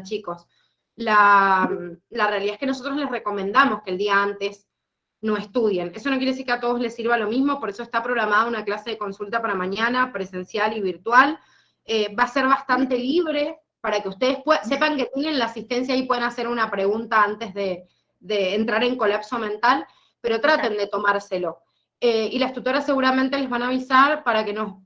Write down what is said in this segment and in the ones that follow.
chicos. La realidad es que nosotros les recomendamos que el día antes no estudien. Eso no quiere decir que a todos les sirva lo mismo, por eso está programada una clase de consulta para mañana, presencial y virtual. Va a ser bastante libre para que ustedes sepan que tienen la asistencia y pueden hacer una pregunta antes de entrar en colapso mental, pero traten de tomárselo. Y las tutoras seguramente les van a avisar para que nos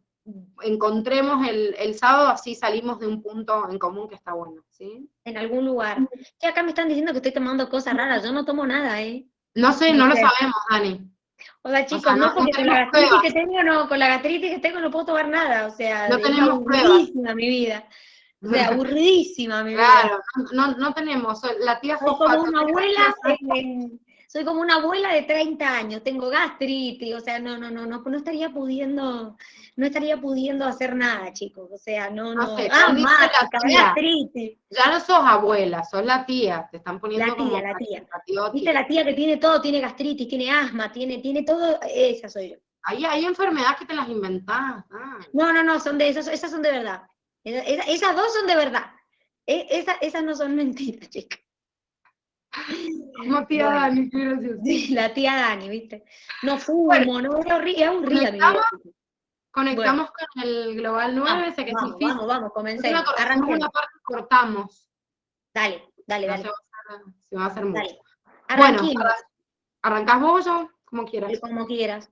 encontremos el sábado, así salimos de un punto en común que está bueno, ¿sí? En algún lugar. Que acá me están diciendo que estoy tomando cosas raras, yo no tomo nada, No sé, no lo sabemos, Dani. O sea, chicos, o sea, no, porque con la gastritis que tengo, con la gastritis que tengo no puedo tomar nada, o sea, no tenemos aburridísima mi vida. O sea, aburridísima mi vida. Claro, no tenemos, la tía soy como una abuela, soy como una abuela de 30 años, tengo gastritis, o sea, no estaría pudiendo hacer nada, chicos, o sea, no sé, gastritis. Ya no sos abuela, sos la tía, te están poniendo la tía. ¿Viste la tía que tiene todo? Tiene gastritis, tiene asma, tiene todo, esa soy yo. Hay enfermedades que te las inventás. No, son de esas son de verdad. Esas dos son de verdad. Esas no son mentiras, chicas. Como tía Dani, qué gracioso. Sí, la tía Dani, ¿viste? No fumo, no, es aburrida mi vida. Conectamos con el Global 9, sé que es difícil. Vamos, comencemos. Arrancamos una parte y cortamos. Dale. Se va a hacer mucho. Bueno, ¿arrancás vos o yo? Como quieras. Como quieras.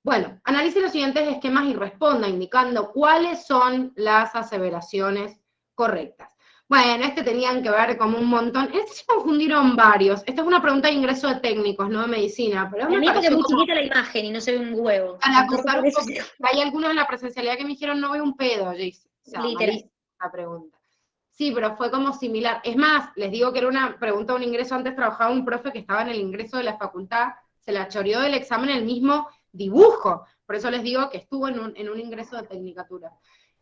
Bueno, analice los siguientes esquemas y responda indicando cuáles son las aseveraciones correctas. Bueno, tenían que ver como un montón. Se confundieron varios. Esta es una pregunta de ingreso de técnicos, no de medicina. Pero a mí porque es muy chiquita la imagen y no se ve un huevo. Hay algunos en la presencialidad que me dijeron no veo un pedo, Jace. O sea, literal. La pregunta. Sí, pero fue como similar. Es más, les digo que era una pregunta de un ingreso. Antes trabajaba un profe que estaba en el ingreso de la facultad, se la choreó del examen el mismo dibujo. Por eso les digo que estuvo en un ingreso de tecnicatura.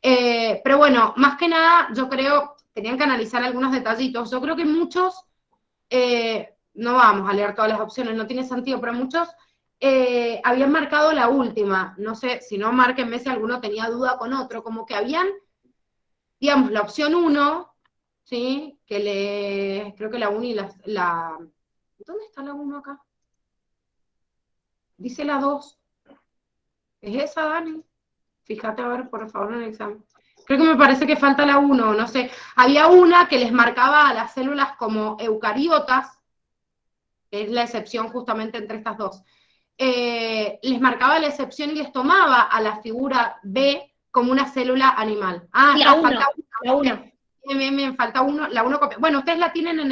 Pero bueno, más que nada, yo creo, tenían que analizar algunos detallitos. Yo creo que muchos, no vamos a leer todas las opciones, no tiene sentido, pero muchos habían marcado la última. No sé, si no, márquenme si alguno tenía duda con otro. Como que habían, digamos, la opción 1, ¿sí? Creo que la 1 y la... ¿Dónde está la 1 acá? Dice la 2. ¿Es esa, Dani? Fíjate, a ver, por favor, en el examen. Creo que me parece que falta la 1, no sé. Había una que les marcaba a las células como eucariotas, que es la excepción justamente entre estas dos. Les marcaba la excepción y les tomaba a la figura B como una célula animal. Falta la 1. Bien, falta 1, la 1. Bueno, ustedes la tienen en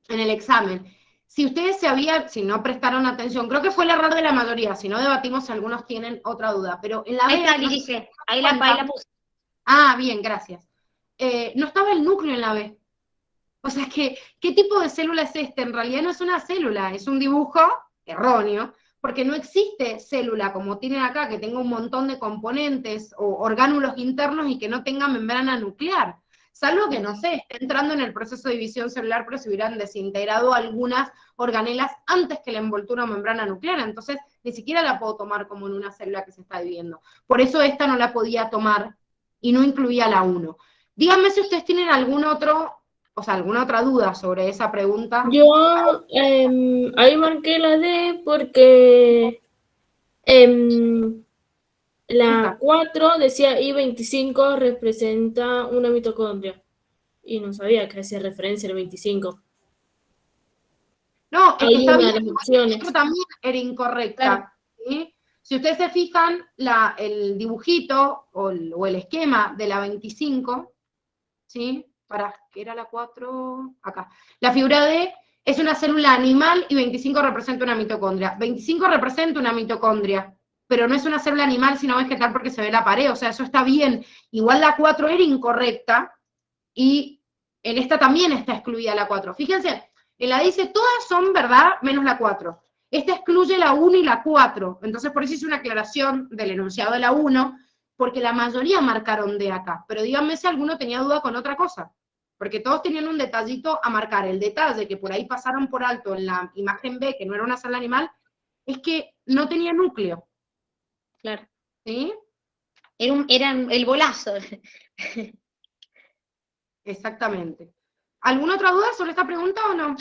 el examen. Si ustedes si no prestaron atención, creo que fue el error de la mayoría, si no debatimos si algunos tienen otra duda, pero en la B... Ahí la puse. Bien, gracias. No estaba el núcleo en la B. O sea, ¿qué tipo de célula es esta? En realidad no es una célula, es un dibujo erróneo, porque no existe célula como tienen acá, que tenga un montón de componentes o orgánulos internos y que no tenga membrana nuclear. Salvo que, no sé, esté entrando en el proceso de división celular, pero se hubieran desintegrado algunas organelas antes que la envoltura o membrana nuclear, entonces ni siquiera la puedo tomar como en una célula que se está dividiendo. Por eso esta no la podía tomar y no incluía la 1. Díganme si ustedes tienen alguna otra duda sobre esa pregunta. Yo ahí marqué la D porque la 4 decía I25 representa una mitocondria. Y no sabía que hacía referencia al 25. No, es que está bien, opciones. También era incorrecta. Claro. ¿Sí? Si ustedes se fijan, el dibujito o el esquema de la 25, ¿sí? ¿Qué era la 4? Acá. La figura D es una célula animal y 25 representa una mitocondria. 25 representa una mitocondria, pero no es una célula animal sino vegetal porque se ve la pared, o sea, eso está bien. Igual la 4 era incorrecta y en esta también está excluida la 4. Fíjense, en la dice todas son verdad menos la 4. Esta excluye la 1 y la 4, entonces por eso hice una aclaración del enunciado de la 1, porque la mayoría marcaron D acá, pero díganme si alguno tenía duda con otra cosa, porque todos tenían un detallito a marcar. El detalle que por ahí pasaron por alto en la imagen B, que no era una célula animal, es que no tenía núcleo. Claro. ¿Sí? Era el bolazo. Exactamente. ¿Alguna otra duda sobre esta pregunta o no?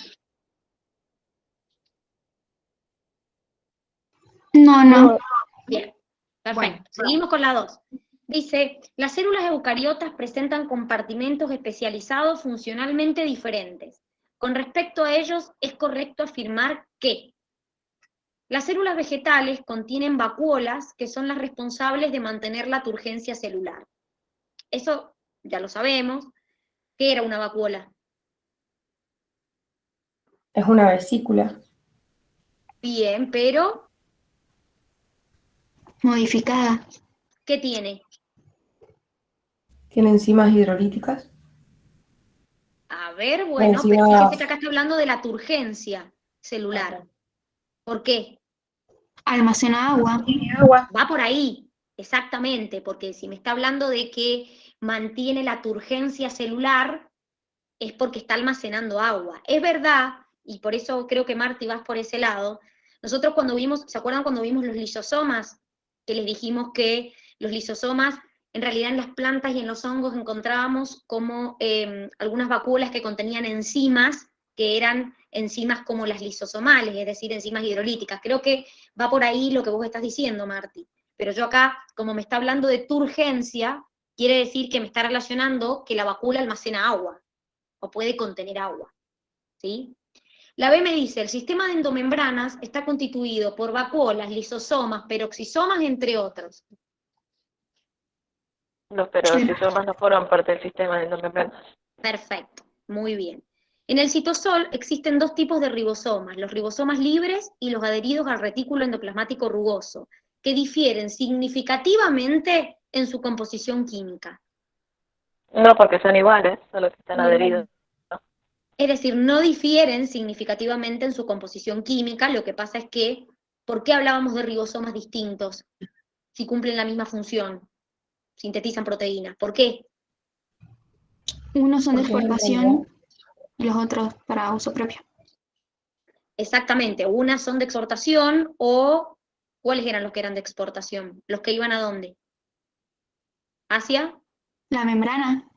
No. Bien, perfecto. Bueno. Seguimos con la 2. Dice, las células eucariotas presentan compartimentos especializados funcionalmente diferentes. Con respecto a ellos, es correcto afirmar que las células vegetales contienen vacuolas que son las responsables de mantener la turgencia celular. Eso ya lo sabemos. ¿Qué era una vacuola? Es una vesícula. Bien, pero Modificada. ¿qué tiene? Tiene enzimas hidrolíticas. A ver, bueno, pero Enzimas- fíjese que acá está hablando de la turgencia celular. ¿Por qué? Almacena agua. Va por ahí, exactamente, porque si me está hablando de que mantiene la turgencia celular, es porque está almacenando agua. Es verdad, y por eso creo que Marti vas por ese lado. Nosotros cuando vimos, ¿se acuerdan cuando vimos los lisosomas? Que les dijimos que los lisosomas, en realidad en las plantas y en los hongos encontrábamos como algunas vacuolas que contenían enzimas, que eran enzimas como las lisosomales, es decir, enzimas hidrolíticas. Creo que va por ahí lo que vos estás diciendo, Marti. Pero yo acá, como me está hablando de turgencia, quiere decir que me está relacionando que la vacula almacena agua, o puede contener agua, ¿sí? La B me dice, el sistema de endomembranas está constituido por vacuolas, lisosomas, peroxisomas, entre otros. Los peroxisomas no forman parte del sistema de endomembranas. Perfecto, muy bien. En el citosol existen dos tipos de ribosomas, los ribosomas libres y los adheridos al retículo endoplasmático rugoso, que difieren significativamente en su composición química. No, porque son iguales, solo que están adheridos. Es decir, no difieren significativamente en su composición química, lo que pasa es que, ¿por qué hablábamos de ribosomas distintos si cumplen la misma función? Sintetizan proteínas. ¿Por qué? Unos son de Porque en exportación y los otros para uso propio. Exactamente, unas son de exportación o ¿cuáles eran los que eran de exportación? ¿Los que iban a dónde? ¿Hacia? La membrana.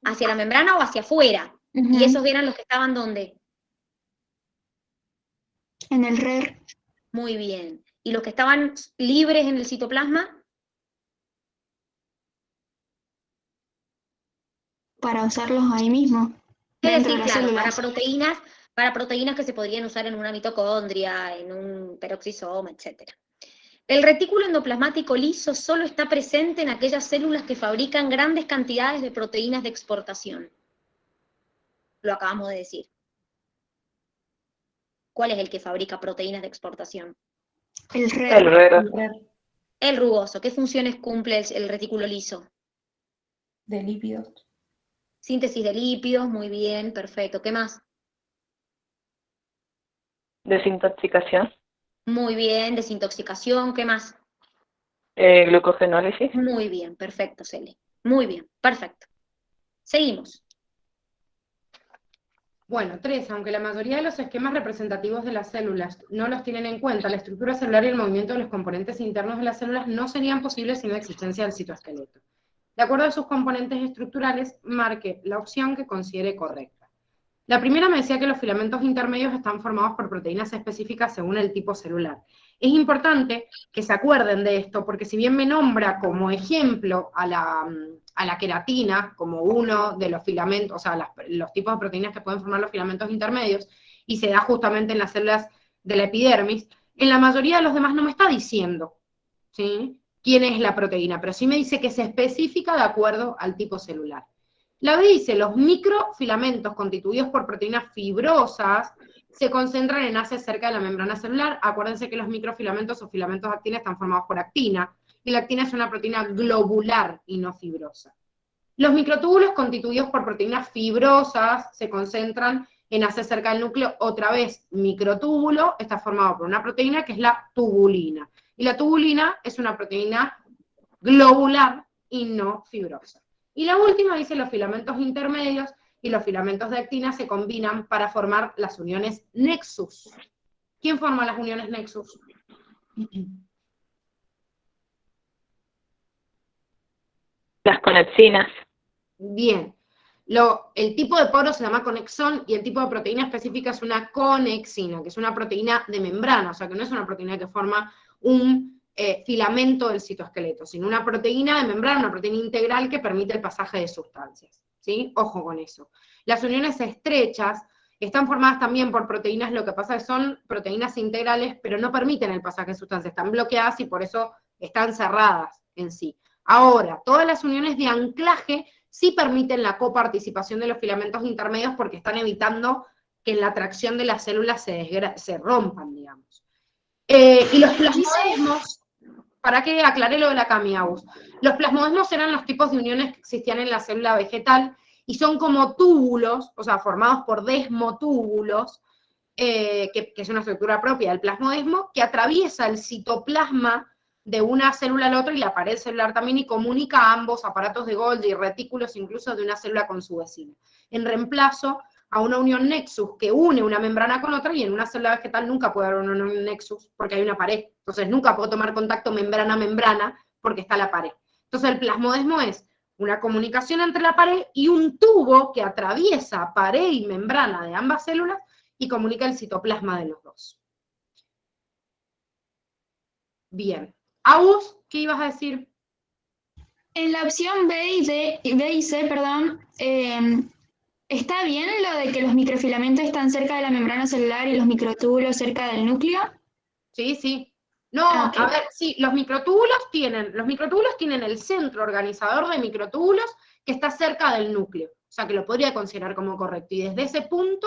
¿Hacia la membrana o hacia afuera? Ujú. ¿Y esos eran los que estaban dónde? En el RER. Muy bien. ¿Y los que estaban libres en el citoplasma? Para usarlos ahí mismo. Es Dentro decir, de las claro, células. para proteínas que se podrían usar en una mitocondria, en un peroxisoma, etc. El retículo endoplasmático liso solo está presente en aquellas células que fabrican grandes cantidades de proteínas de exportación. Lo acabamos de decir. ¿Cuál es el que fabrica proteínas de exportación? El RER. El RER. El rugoso. ¿Qué funciones cumple el retículo liso? de lípidos. Síntesis de lípidos, muy bien, perfecto. ¿Qué más? Desintoxicación. Muy bien, desintoxicación, ¿qué más? Glucogenólisis. Muy bien, perfecto, Cele. Muy bien, perfecto. Seguimos. Bueno, 3. Aunque la mayoría de los esquemas representativos de las células no los tienen en cuenta, la estructura celular y el movimiento de los componentes internos de las células no serían posibles sin la existencia del citoesqueleto. De acuerdo a sus componentes estructurales, marque la opción que considere correcta. La primera me decía que los filamentos intermedios están formados por proteínas específicas según el tipo celular. Es importante que se acuerden de esto, porque si bien me nombra como ejemplo a la queratina, como uno de los filamentos, o sea, los tipos de proteínas que pueden formar los filamentos intermedios, y se da justamente en las células de la epidermis, en la mayoría de los demás no me está diciendo, ¿sí?, quién es la proteína, pero sí me dice que es específica de acuerdo al tipo celular. La B dice, los microfilamentos constituidos por proteínas fibrosas se concentran en haces cerca de la membrana celular. Acuérdense que los microfilamentos o filamentos de actina están formados por actina, y la actina es una proteína globular y no fibrosa. Los microtúbulos constituidos por proteínas fibrosas se concentran en haces cerca del núcleo. Otra vez, microtúbulo está formado por una proteína que es la tubulina. Y la tubulina es una proteína globular y no fibrosa. Y la última dice los filamentos intermedios y los filamentos de actina se combinan para formar las uniones nexus. ¿Quién forma las uniones nexus? Las conepsinas. Bien. El tipo de poro se llama conexón y el tipo de proteína específica es una conexina, que es una proteína de membrana, o sea que no es una proteína que forma un filamento del citoesqueleto, sino una proteína de membrana, una proteína integral que permite el pasaje de sustancias. ¿Sí? Ojo con eso. Las uniones estrechas están formadas también por proteínas, lo que pasa es que son proteínas integrales, pero no permiten el pasaje de sustancias, están bloqueadas y por eso están cerradas en sí. Ahora, todas las uniones de anclaje sí permiten la coparticipación de los filamentos intermedios porque están evitando que en la tracción de las células se rompan, digamos. Y los plasmodesmos, para que aclaré lo de la Camiaus, los plasmodesmos eran los tipos de uniones que existían en la célula vegetal y son como túbulos, o sea, formados por desmotúbulos, que es una estructura propia del plasmodesmo, que atraviesa el citoplasma de una célula al otro y la pared celular también, y comunica ambos aparatos de Golgi y retículos incluso de una célula con su vecina, en reemplazo a una unión nexus que une una membrana con otra, y en una célula vegetal nunca puede haber una unión nexus porque hay una pared, entonces nunca puedo tomar contacto membrana a membrana porque está la pared. Entonces el plasmodesmo es una comunicación entre la pared y un tubo que atraviesa pared y membrana de ambas células y comunica el citoplasma de los dos. Bien. Agus, ¿qué ibas a decir? En la opción B y C, perdón, ¿está bien lo de que los microfilamentos están cerca de la membrana celular y los microtúbulos cerca del núcleo? Sí, sí. No, Ok. a ver, sí, los microtúbulos tienen el centro organizador de microtúbulos que está cerca del núcleo, o sea que lo podría considerar como correcto, y desde ese punto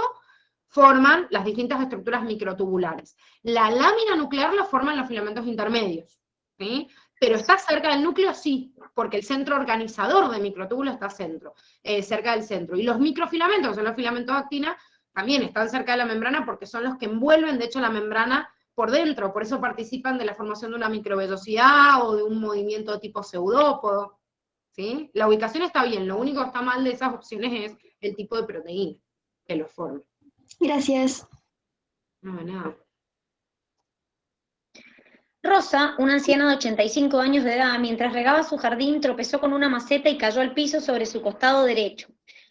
forman las distintas estructuras microtubulares. La lámina nuclear lo forman los filamentos intermedios, ¿sí? Pero está cerca del núcleo, sí, porque el centro organizador de microtúbulos está cerca del centro. Y los microfilamentos, que son los filamentos de actina, también están cerca de la membrana porque son los que envuelven, de hecho, la membrana por dentro, por eso participan de la formación de una microvellosidad o de un movimiento de tipo pseudópodo, ¿sí? La ubicación está bien, lo único que está mal de esas opciones es el tipo de proteína que los forma. Gracias. No, nada. Rosa, una anciana de 85 años de edad, mientras regaba su jardín, tropezó con una maceta y cayó al piso sobre su costado derecho.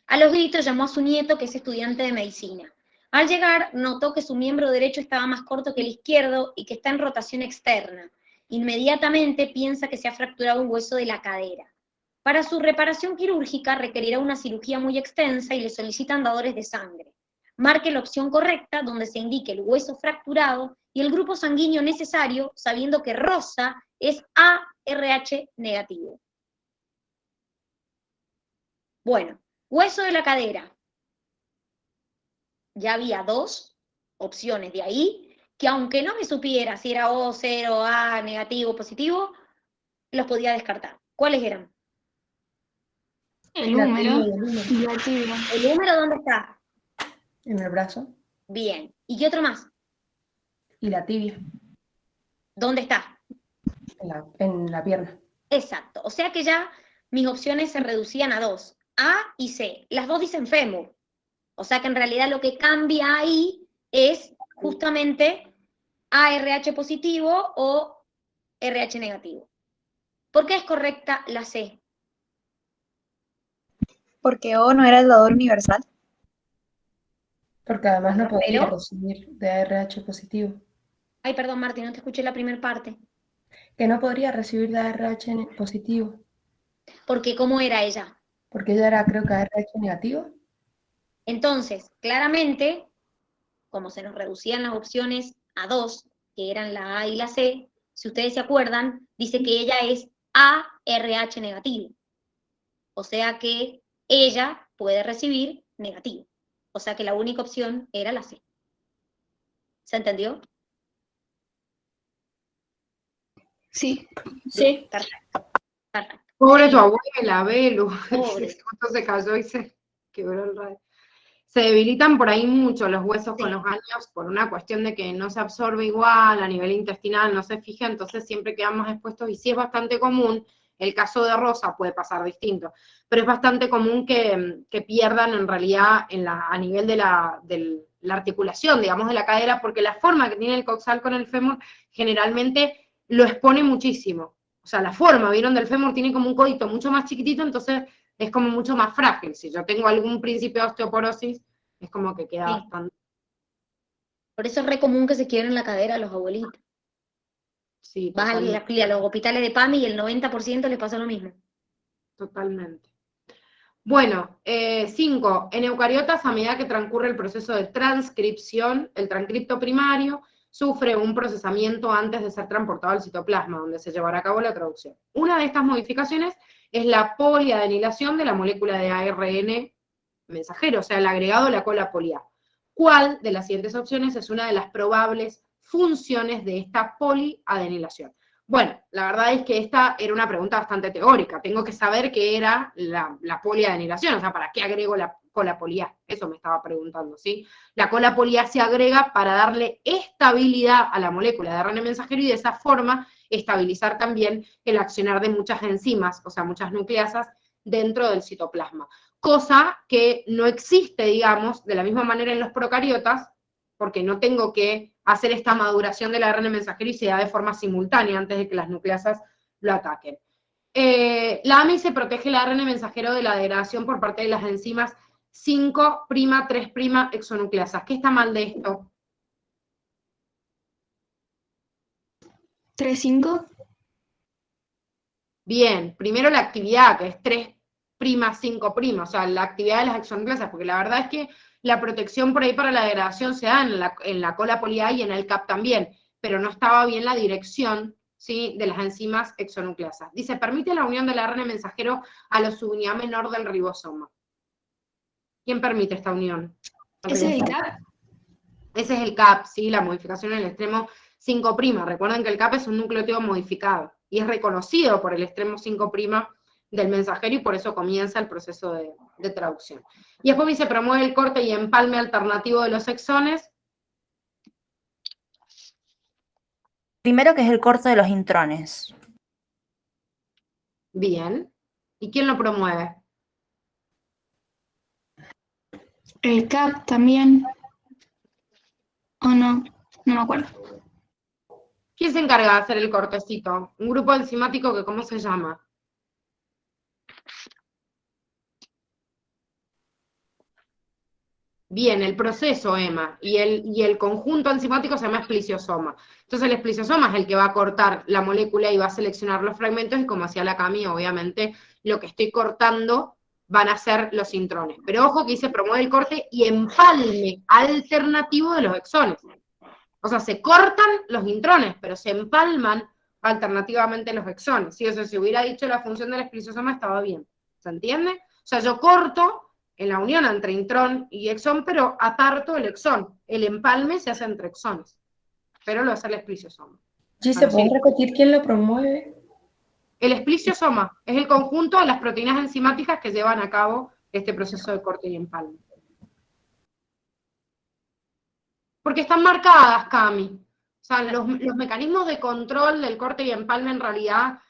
A los gritos llamó a su nieto, que es estudiante de medicina. Al llegar, notó que su miembro derecho estaba más corto que el izquierdo y que está en rotación externa. Inmediatamente piensa que se ha fracturado un hueso de la cadera. Para su reparación quirúrgica requerirá una cirugía muy extensa y le solicitan dadores de sangre. Marque la opción correcta donde se indique el hueso fracturado y el grupo sanguíneo necesario, sabiendo que Rosa es ARH negativo. Bueno, hueso de la cadera. Ya había dos opciones de ahí, que aunque no me supiera si era O, 0, A, negativo, positivo, los podía descartar. ¿Cuáles eran? El La húmero tibia y el húmero. y la tibia. ¿El húmero dónde está? En el brazo Bien. ¿Y qué otro más? y la tibia ¿Dónde está? en la pierna. Exacto. O sea que ya mis opciones se reducían a dos. A y C. Las dos dicen fémur. O sea que en realidad lo que cambia ahí es justamente ARH positivo o RH negativo. ¿Por qué es correcta la C? Porque O no era el dador universal. Porque además no podría Pero- recibir de ARH positivo. Ay, perdón, Martín, no te escuché la primera parte. Que no podría recibir de ARH positivo. Porque ¿cómo era ella? Porque ella era, creo que ARH negativo. Entonces, claramente, como se nos reducían las opciones a dos, que eran la A y la C, si ustedes se acuerdan, dice que ella es ARH negativo. O sea que ella puede recibir negativo. O sea que la única opción era la C. ¿Se entendió? Sí. Sí. Perfecto. Perfecto. Pobre tu Seguimos. abuela, Belu. Pobre. Justo se cayó y se quebró el radio. Se debilitan por ahí mucho los huesos con Sí. los años por una cuestión de que no se absorbe igual a nivel intestinal, no se fija, entonces siempre quedan más expuestos, y sí es bastante común. El caso de Rosa puede pasar distinto, pero es bastante común que pierdan en realidad a nivel de la articulación, digamos, de la cadera, porque la forma que tiene el coxal con el fémur generalmente lo expone muchísimo. o sea, la forma, ¿vieron? Del fémur tiene como un codito mucho más chiquitito, entonces es como mucho más frágil. Si yo tengo algún principio de osteoporosis, es como que queda Sí. bastante. Por eso es re común que se quiebren la cadera a los abuelitos. Sí, Vas totalmente. a los hospitales de PAMI y el 90% les pasa lo mismo. Totalmente. Bueno, 5. En eucariotas, a medida que transcurre el proceso de transcripción, el transcripto primario sufre un procesamiento antes de ser transportado al citoplasma, donde se llevará a cabo la traducción. Una de estas modificaciones es la poliadenilación de la molécula de ARN mensajero, o sea, el agregado de la cola polia. ¿Cuál de las siguientes opciones es una de las probables funciones de esta poliadenilación? Bueno, la verdad es que esta era una pregunta bastante teórica. Tengo que saber qué era la poliadenilación, o sea, ¿para qué agrego la cola poliá? Eso me estaba preguntando, ¿sí? La cola poliá se agrega para darle estabilidad a la molécula de ARN mensajero y de esa forma estabilizar también el accionar de muchas enzimas, o sea, muchas nucleasas dentro del citoplasma. Cosa que no existe, digamos, de la misma manera en los procariotas, porque no tengo que hacer esta maduración del ARN mensajero y se da de forma simultánea antes de que las nucleasas lo ataquen. La AMI protege el ARN mensajero de la degradación por parte de las enzimas 5', 3' exonucleasas. ¿Qué está mal de esto? 3,5. Bien, primero la actividad, que es 3', 5', o sea, la actividad de las exonucleasas, porque la verdad es que la protección por ahí para la degradación se da en la cola poliA y en el CAP también, pero no estaba bien la dirección, ¿sí?, de las enzimas exonucleasas. Dice, permite la unión del ARN mensajero a la subunidad menor del ribosoma. ¿Quién permite esta unión? ¿Ese es el CAP? Ese es el CAP, ¿sí?, la modificación en el extremo 5'. Recuerden que el CAP es un nucleótido modificado y es reconocido por el extremo 5' del mensajero y por eso comienza el proceso de traducción. Y después se promueve el corte y empalme alternativo de los exones. Primero que es el corte de los intrones. Bien. ¿Y quién lo promueve? El CAP también. ¿O no? No me acuerdo. ¿Quién se encarga de hacer el cortecito? Un grupo enzimático que, ¿cómo se llama? Bien, el proceso, Emma, y el conjunto enzimático se llama espliciosoma. Entonces el espliciosoma es el que va a cortar la molécula y va a seleccionar los fragmentos, y como hacía la Cami, obviamente lo que estoy cortando van a ser los intrones. Pero ojo que dice promueve el corte y empalme alternativo de los exones. O sea, se cortan los intrones, pero se empalman alternativamente los exones. ¿Sí? O sea, si hubiera dicho la función del espliciosoma estaba bien. ¿Se entiende? O sea, yo corto en la unión entre intrón y exón, pero aparto el exón. El empalme se hace entre exones, pero lo hace el espliciosoma. ¿Se puede repetir quién lo promueve? El espliciosoma es el conjunto de las proteínas enzimáticas que llevan a cabo este proceso de corte y empalme. Porque están marcadas, Cami. O sea, los mecanismos de control del corte y empalme en realidad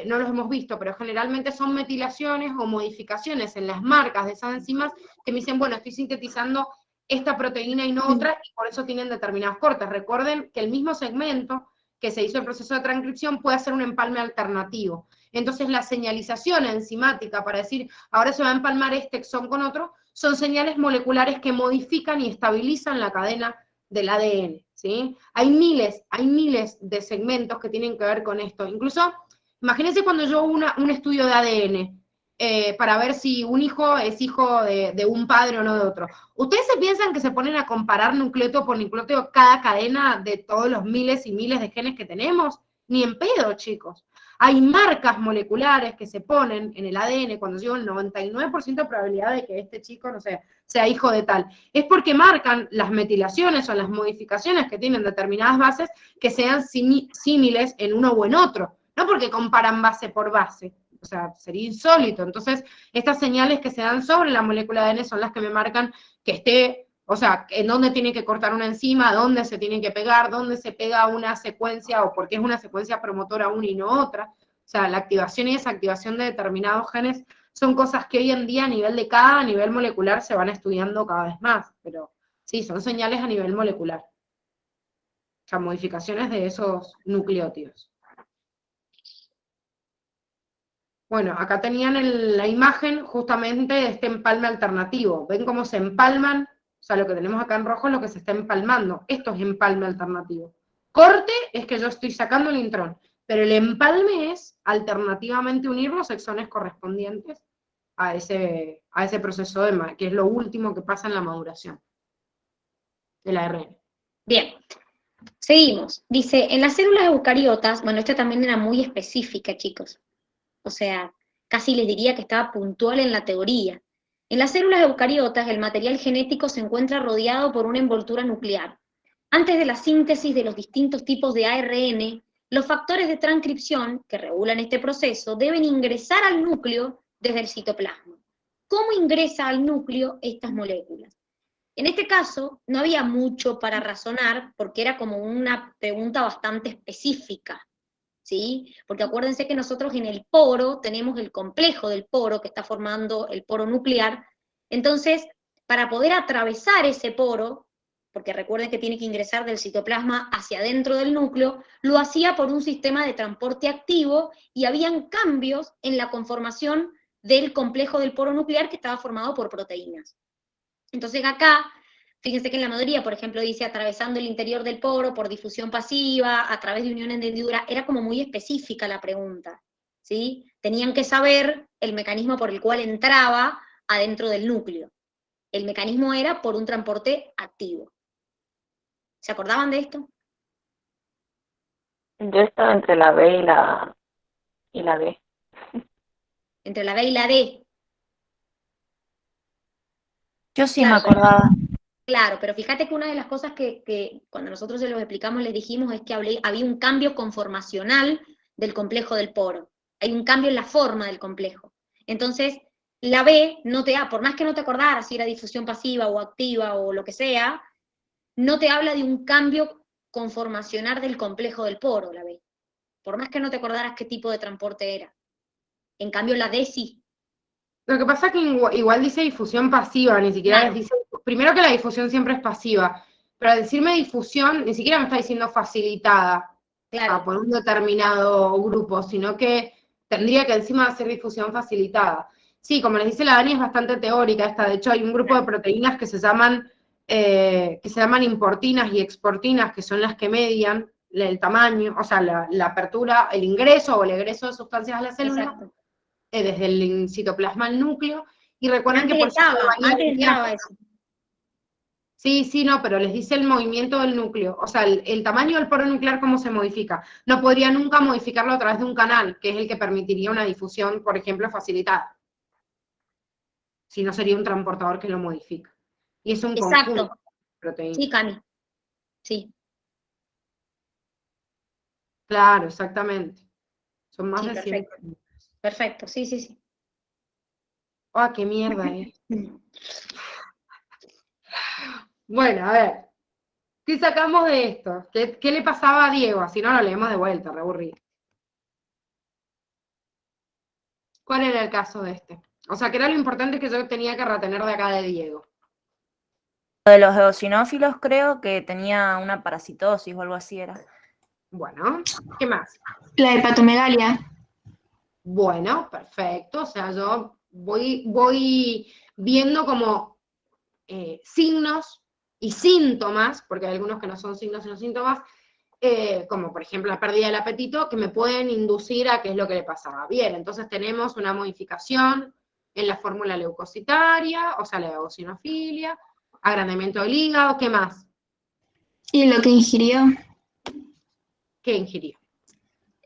no los hemos visto, pero generalmente son metilaciones o modificaciones en las marcas de esas enzimas que me dicen, bueno, estoy sintetizando esta proteína y no otra, y por eso tienen determinados cortes. Recuerden que el mismo segmento que se hizo el proceso de transcripción puede hacer un empalme alternativo. Entonces la señalización enzimática para decir, ahora se va a empalmar este exón con otro, son señales moleculares que modifican y estabilizan la cadena del ADN, ¿sí? Hay miles de segmentos que tienen que ver con esto. Incluso, imagínense cuando yo hago un estudio de ADN para ver si un hijo es hijo de un padre o no de otro. ¿Ustedes se piensan que se ponen a comparar nucleótido por nucleótido cada cadena de todos los miles y miles de genes que tenemos? Ni en pedo, chicos. Hay marcas moleculares que se ponen en el ADN cuando llevo el 99% de probabilidad de que este chico, no sé, sea hijo de tal. Es porque marcan las metilaciones o las modificaciones que tienen determinadas bases que sean símiles en uno o en otro. No porque comparan base por base. O sea, sería insólito. Entonces, estas señales que se dan sobre la molécula de ADN son las que me marcan que esté, o sea, en dónde tiene que cortar una enzima, dónde se tiene que pegar, dónde se pega una secuencia, o por qué es una secuencia promotora una y no otra. O sea, la activación y desactivación de determinados genes son cosas que hoy en día a nivel molecular se van estudiando cada vez más, pero sí, son señales a nivel molecular. O sea, modificaciones de esos nucleótidos. Bueno, acá tenían la imagen justamente de este empalme alternativo. ¿Ven cómo se empalman? O sea, lo que tenemos acá en rojo es lo que se está empalmando. Esto es empalme alternativo. Corte es que yo estoy sacando el intrón, pero el empalme es alternativamente unir los exones correspondientes a ese proceso que es lo último que pasa en la maduración del ARN. Bien, seguimos. Dice, en las células eucariotas, bueno, esta también era muy específica, chicos. O sea, casi les diría que estaba puntual en la teoría. En las células eucariotas, el material genético se encuentra rodeado por una envoltura nuclear. Antes de la síntesis de los distintos tipos de ARN, los factores de transcripción que regulan este proceso deben ingresar al núcleo desde el citoplasma. ¿Cómo ingresa al núcleo estas moléculas? En este caso, no había mucho para razonar porque era como una pregunta bastante específica, ¿sí? Porque acuérdense que nosotros en el poro tenemos el complejo del poro que está formando el poro nuclear. Entonces, para poder atravesar ese poro, porque recuerden que tiene que ingresar del citoplasma hacia adentro del núcleo, lo hacía por un sistema de transporte activo y habían cambios en la conformación del complejo del poro nuclear que estaba formado por proteínas. Entonces acá, fíjense que en la mayoría, por ejemplo, dice atravesando el interior del poro por difusión pasiva, a través de unión en hendidura, era como muy específica la pregunta, ¿sí? Tenían que saber el mecanismo por el cual entraba adentro del núcleo. El mecanismo era por un transporte activo. ¿Se acordaban de esto? Yo estaba entre la B y la D. Entre la B y la D. Yo sí Claro, me acordaba. Claro, pero fíjate que una de las cosas que cuando nosotros se los explicamos les dijimos es que había un cambio conformacional del complejo del poro. Hay un cambio en la forma del complejo. Entonces, la B no te da, por más que no te acordaras si era difusión pasiva o activa o lo que sea, no te habla de un cambio conformacional del complejo del poro, la B. Por más que no te acordaras qué tipo de transporte era. En cambio, la D sí. Lo que pasa es que igual dice difusión pasiva, ni siquiera Claro. les dice, primero que la difusión siempre es pasiva, pero al decirme difusión, ni siquiera me está diciendo facilitada Claro. por un determinado grupo, sino que tendría que encima hacer difusión facilitada. Sí, como les dice la Dani, es bastante teórica esta, de hecho hay un grupo de proteínas que se llaman importinas y exportinas, que son las que median el tamaño, o sea, la apertura, el ingreso o el egreso de sustancias a la célula. Exacto. Desde el citoplasma al núcleo, y recuerden Antes que por antes entraba eso. Sí, no, pero les dice el movimiento del núcleo, o sea, el tamaño del poro nuclear, cómo se modifica. No podría nunca modificarlo a través de un canal, que es el que permitiría una difusión, por ejemplo, facilitada. Si no, sería un transportador que lo modifica. Y es un conjunto de proteínas. Sí, Cami. Sí. Claro, exactamente. Son más Sí, de 100. Perfecto, sí. ¡Ah, qué mierda, Bueno, a ver. ¿Qué sacamos de esto? ¿Qué le pasaba a Diego? Así no lo leemos de vuelta, re aburrido. ¿Cuál era el caso de este? O sea, que era lo importante que yo tenía que retener de acá de Diego. Lo de los eosinófilos creo que tenía una parasitosis o algo así era. Bueno, ¿qué más? La hepatomegalia. Bueno, perfecto. O sea, yo voy viendo como signos y síntomas, porque hay algunos que no son signos sino síntomas, como por ejemplo la pérdida del apetito, que me pueden inducir a qué es lo que le pasaba. Bien, entonces tenemos una modificación en la fórmula leucocitaria, o sea, la eosinofilia, agrandamiento del hígado, ¿qué más? ¿Y lo que ingirió? ¿Qué ingirió?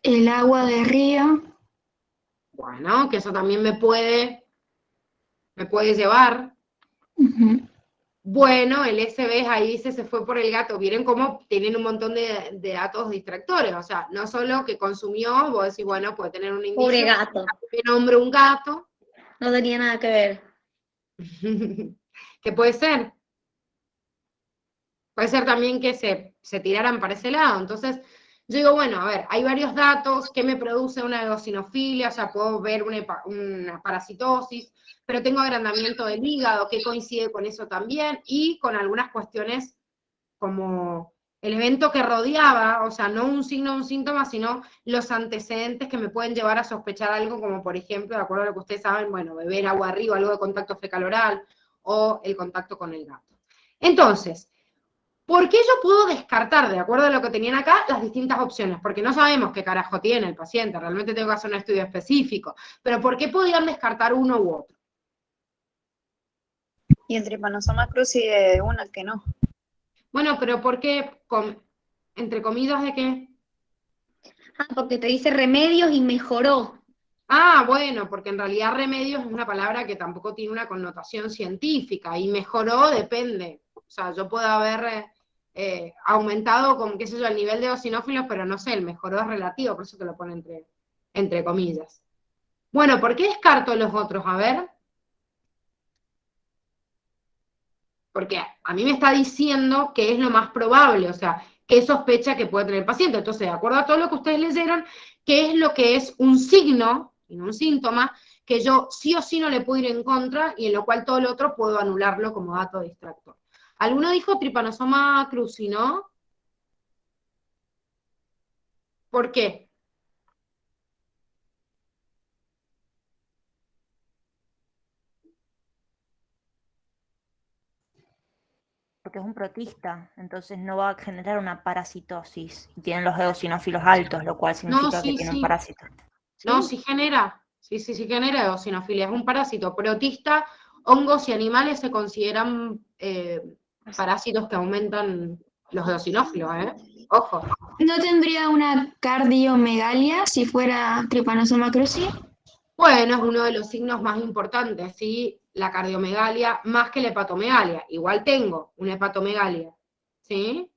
El agua de río. Bueno, que eso también me puede llevar. Uh-huh. Bueno, el SB ahí dice se fue por el gato. Vieron cómo tienen un montón de datos distractores. O sea, no solo que consumió, vos decís, bueno, puede tener un indicio. Pobre gato. Que nombre un gato. No tenía nada que ver. ¿Qué puede ser? Puede ser también que se tiraran para ese lado. Entonces, yo digo, bueno, a ver, hay varios datos que me produce una eosinofilia, o sea, puedo ver una parasitosis, pero tengo agrandamiento del hígado, que coincide con eso también, y con algunas cuestiones como el evento que rodeaba, o sea, no un signo o un síntoma, sino los antecedentes que me pueden llevar a sospechar algo, como por ejemplo, de acuerdo a lo que ustedes saben, bueno, beber agua arriba, algo de contacto fecal-oral, o el contacto con el gato. Entonces, ¿por qué yo puedo descartar, de acuerdo a lo que tenían acá, las distintas opciones? Porque no sabemos qué carajo tiene el paciente, realmente tengo que hacer un estudio específico, pero ¿por qué podían descartar uno u otro? Y el Trypanosoma cruzi de uno al que no. Bueno, pero ¿por qué, entre comillas, de qué? Ah, porque te dice remedios y mejoró. Ah, bueno, porque en realidad remedios es una palabra que tampoco tiene una connotación científica, y mejoró depende. O sea, yo puedo haber aumentado, como qué sé yo, el nivel de eosinófilos, pero no sé, el mejoró es relativo, por eso te lo pone entre comillas. Bueno, ¿por qué descarto los otros? A ver. Porque a mí me está diciendo que es lo más probable, o sea, qué sospecha que puede tener el paciente. Entonces, de acuerdo a todo lo que ustedes leyeron, ¿qué es lo que es un signo y no un síntoma que yo sí o sí no le puedo ir en contra y en lo cual todo lo otro puedo anularlo como dato distractor? ¿Alguno dijo Trypanosoma cruzi, no? ¿Por qué? Porque es un protista, entonces no va a generar una parasitosis. Y tienen los eosinófilos altos, lo cual No, significa que sí, tienen sí. parásitos. No, ¿Sí? sí genera. Sí genera eosinofilia. Es un parásito protista. Hongos y animales se consideran parásitos que aumentan los eosinófilos, ¿eh? Ojo. ¿No tendría una cardiomegalia si fuera Trypanosoma cruzi? Bueno, es uno de los signos más importantes, ¿sí? La cardiomegalia, más que la hepatomegalia. Igual tengo una hepatomegalia, ¿sí?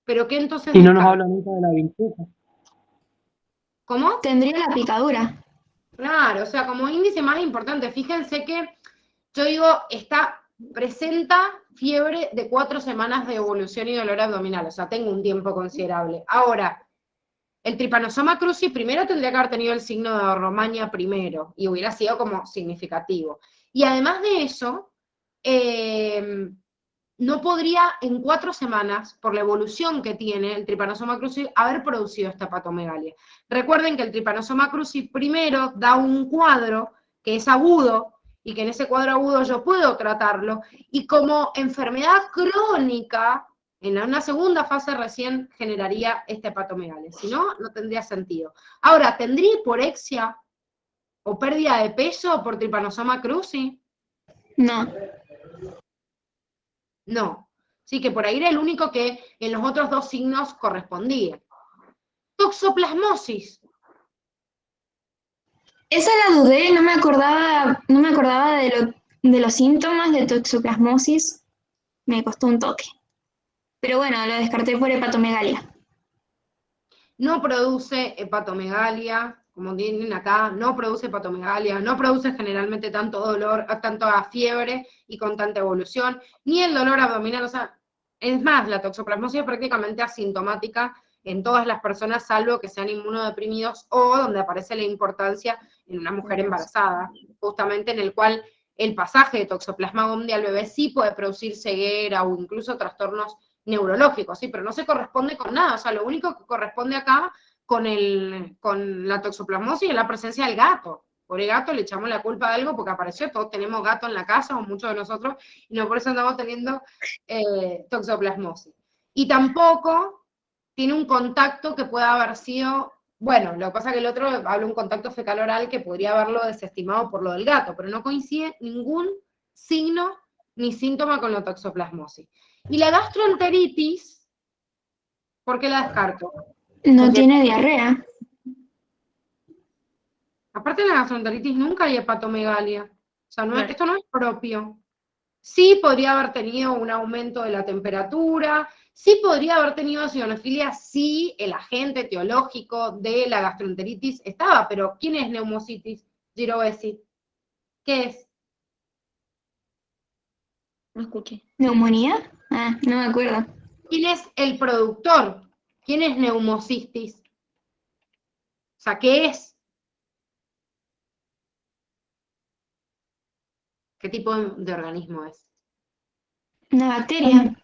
Pero ¿qué entonces Y no nos descarto? habla nunca de la vinchuca. ¿Cómo? Tendría la picadura. Claro, o sea, como índice más importante, fíjense que yo digo, presenta fiebre de 4 semanas de evolución y dolor abdominal, o sea, tengo un tiempo considerable. Ahora, el Trypanosoma cruzi primero tendría que haber tenido el signo de Romaña primero, y hubiera sido como significativo. Y además de eso, no podría en 4 semanas, por la evolución que tiene el Trypanosoma cruzi, haber producido esta hepatomegalia. Recuerden que el Trypanosoma cruzi primero da un cuadro que es agudo, y que en ese cuadro agudo yo puedo tratarlo, y como enfermedad crónica, en una segunda fase recién generaría esta hepatomegalia. Si no, no tendría sentido. Ahora, ¿tendría hiporexia o pérdida de peso por Trypanosoma cruzi? No. No. Sí, que por ahí era el único que en los otros dos signos correspondía. Toxoplasmosis. Esa la dudé, no me acordaba de los síntomas de toxoplasmosis. Me costó un toque. Pero bueno, lo descarté por hepatomegalia. No produce hepatomegalia, como tienen acá, no produce hepatomegalia, no produce generalmente tanto dolor, tanta fiebre y con tanta evolución, ni el dolor abdominal, o sea, es más, la toxoplasmosis es prácticamente asintomática en todas las personas, salvo que sean inmunodeprimidos o donde aparece la importancia en una mujer embarazada, justamente en el cual el pasaje de toxoplasma gondii al bebé sí puede producir ceguera o incluso trastornos neurológicos, sí, pero no se corresponde con nada, o sea, lo único que corresponde acá con la toxoplasmosis es la presencia del gato. Por el gato le echamos la culpa de algo porque apareció, todos tenemos gato en la casa, o muchos de nosotros, y no por eso andamos teniendo toxoplasmosis. Y tampoco tiene un contacto que pueda haber sido, bueno, lo que pasa es que el otro habla de un contacto fecal-oral que podría haberlo desestimado por lo del gato, pero no coincide ningún signo ni síntoma con la toxoplasmosis. Y la gastroenteritis, ¿por qué la descarto? No Porque tiene diarrea. aparte de la gastroenteritis nunca hay hepatomegalia. O sea, Claro. esto no es propio. Sí podría haber tenido un aumento de la temperatura, sí podría haber tenido eosinofilia, sí el agente etiológico de la gastroenteritis estaba, pero ¿quién es neumocitis girovesi? ¿Qué es? No escuché. ¿Neumonía? Ah, no me acuerdo. ¿Quién es el productor? ¿Quién es neumocistis? O sea, ¿qué es? ¿Qué tipo de organismo es? Una bacteria.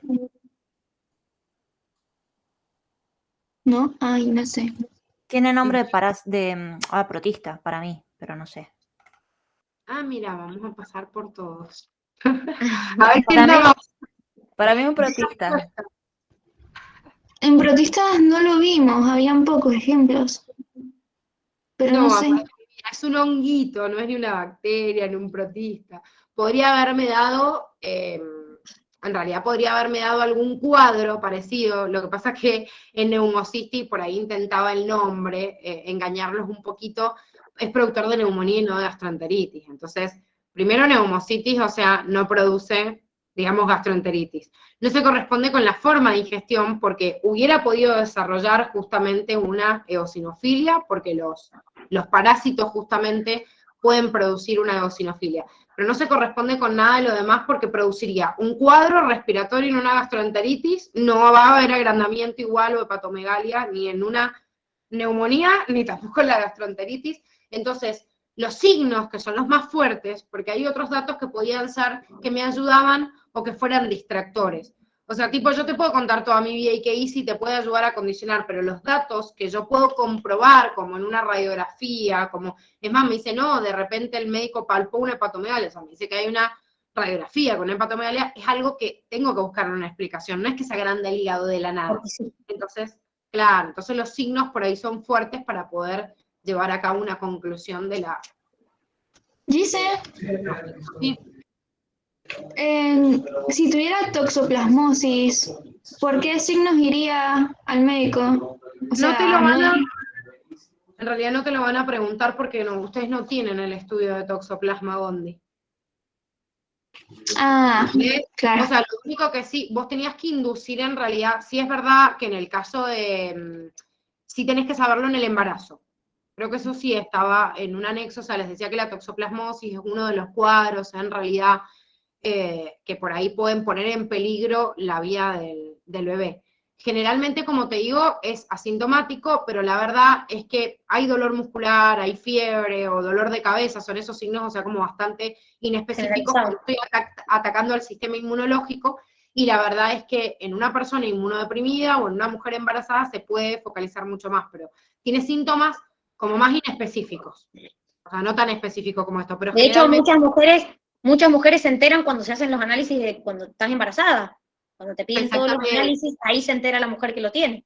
¿no? Ay, no sé. Tiene nombre de protista para mí, pero no sé. Ah, mira, vamos a pasar por todos. A ver quién Para mí, da más. para mí un protista. En protistas no lo vimos, habían pocos ejemplos, pero no No, sé. aparte, mira, es un honguito, no es ni una bacteria, ni un protista. Podría haberme dado, en realidad podría haberme dado algún cuadro parecido, lo que pasa es que en Pneumocystis, por ahí intentaba el nombre, engañarlos un poquito, es productor de neumonía y no de gastroenteritis. Entonces, primero Pneumocystis, o sea, no produce, digamos, gastroenteritis. No se corresponde con la forma de ingestión porque hubiera podido desarrollar justamente una eosinofilia, porque los parásitos justamente pueden producir una eosinofilia, pero no se corresponde con nada de lo demás porque produciría un cuadro respiratorio en una gastroenteritis, no va a haber agrandamiento igual o hepatomegalia ni en una neumonía, ni tampoco en la gastroenteritis. Entonces, los signos que son los más fuertes, porque hay otros datos que podían ser que me ayudaban o que fueran distractores. O sea, tipo, yo te puedo contar toda mi vida y que Easy te puede ayudar a condicionar, pero los datos que yo puedo comprobar, como en una radiografía, como, es más, me dice, no, de repente el médico palpó una hepatomegalia, o sea, me dice que hay una radiografía con hepatomegalia, es algo que tengo que buscar una explicación, no es que se agrande el hígado de la nada. Entonces, claro, entonces los signos por ahí son fuertes para poder llevar a cabo una conclusión de la... Dice, Sí. si tuviera toxoplasmosis, ¿por qué signos iría al médico? O sea, No te lo van no- a... En realidad no te lo van a preguntar porque no, ustedes no tienen el estudio de Toxoplasma gondii. Ah, claro. O sea, lo único que sí, vos tenías que inducir en realidad, sí es verdad que en el caso de, sí tenés que saberlo en el embarazo. Creo que eso sí estaba en un anexo, o sea, les decía que la toxoplasmosis es uno de los cuadros, en realidad, que por ahí pueden poner en peligro la vida del bebé. Generalmente, como te digo, es asintomático, pero la verdad es que hay dolor muscular, hay fiebre o dolor de cabeza, son esos signos, o sea, como bastante inespecíficos, cuando estoy atacando al sistema inmunológico, y la verdad es que en una persona inmunodeprimida o en una mujer embarazada se puede focalizar mucho más, pero tiene síntomas como más inespecíficos, o sea, no tan específicos como esto, pero De hecho, generalmente... muchas mujeres se enteran cuando se hacen los análisis de cuando estás embarazada. Cuando te piden todos los Exactamente. análisis, ahí se entera la mujer que lo tiene.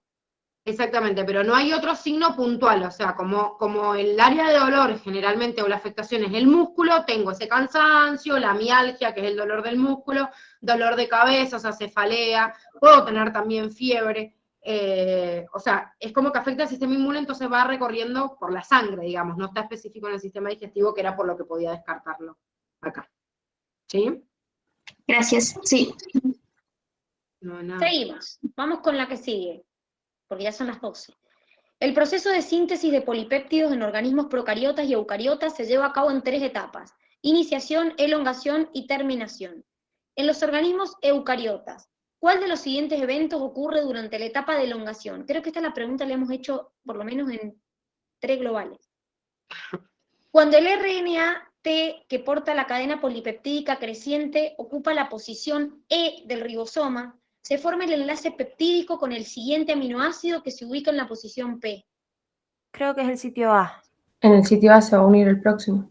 Exactamente, pero no hay otro signo puntual, o sea, como el área de dolor generalmente o la afectación es el músculo, tengo ese cansancio, la mialgia, que es el dolor del músculo, dolor de cabeza, o sea, cefalea, puedo tener también fiebre, o sea, es como que afecta al sistema inmune, entonces va recorriendo por la sangre, digamos, no está específico en el sistema digestivo, que era por lo que podía descartarlo acá. ¿Sí? Gracias, sí. No, nada. Seguimos. Vamos con la que sigue, porque ya son las 12. El proceso de síntesis de polipéptidos en organismos procariotas y eucariotas se lleva a cabo en 3 etapas: iniciación, elongación y terminación. En los organismos eucariotas, ¿cuál de los siguientes eventos ocurre durante la etapa de elongación? Creo que esta la pregunta la hemos hecho por lo menos en 3 globales. Cuando el RNA T que porta la cadena polipeptídica creciente ocupa la posición E del ribosoma, se forma el enlace peptídico con el siguiente aminoácido que se ubica en la posición P. Creo que es el sitio A. En el sitio A se va a unir el próximo.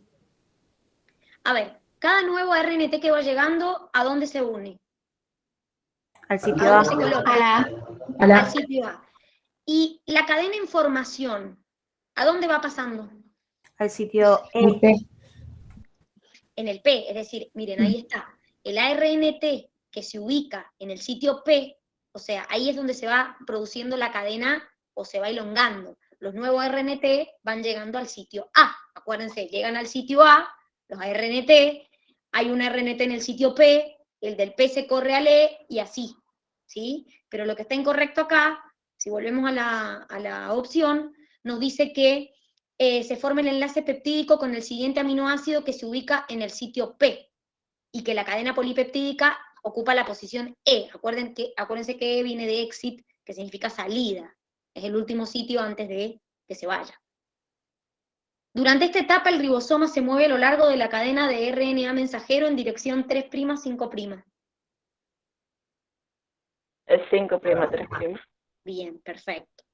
A ver, cada nuevo RNT que va llegando, ¿a dónde se une? Al ¿A sitio A. dónde se coloca? A la A la- Al sitio A. Y la cadena de información, ¿a dónde va pasando? Al sitio el E. P. En el P, es decir, miren, ahí está. El ARNT que se ubica en el sitio P, o sea, ahí es donde se va produciendo la cadena o se va elongando. Los nuevos RNT van llegando al sitio A. Acuérdense, llegan al sitio A, los ARNT, hay un RNT en el sitio P, el del P se corre al E y así, ¿sí? Pero lo que está incorrecto acá, si volvemos a la opción, nos dice que se forma el enlace peptídico con el siguiente aminoácido que se ubica en el sitio P y que la cadena polipeptídica ocupa la posición E. Acuérdense que E viene de exit, que significa salida. Es el último sitio antes de que se vaya. Durante esta etapa el ribosoma se mueve a lo largo de la cadena de RNA mensajero en dirección 3', 5'. Es 5', 3'. Bien, perfecto.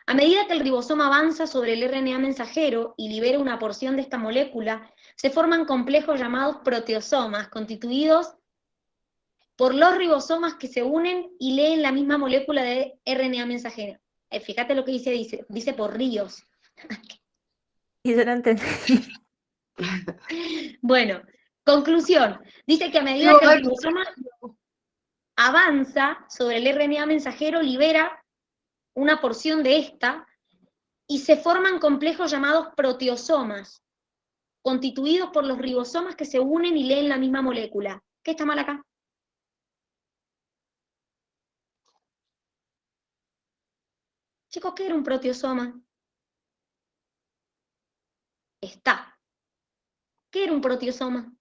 A medida que el ribosoma avanza sobre el RNA mensajero y libera una porción de esta molécula, se forman complejos llamados proteosomas, constituidos por los ribosomas que se unen y leen la misma molécula de RNA mensajero. Fíjate lo que dice por ríos. Y yo no entendí. Bueno, conclusión. Dice que a medida que el ribosoma avanza sobre el RNA mensajero, libera una porción de esta y se forman complejos llamados proteosomas, constituidos por los ribosomas que se unen y leen la misma molécula. ¿Qué está mal acá? Chicos, ¿qué era un proteosoma? Está. ¿Qué era un proteosoma?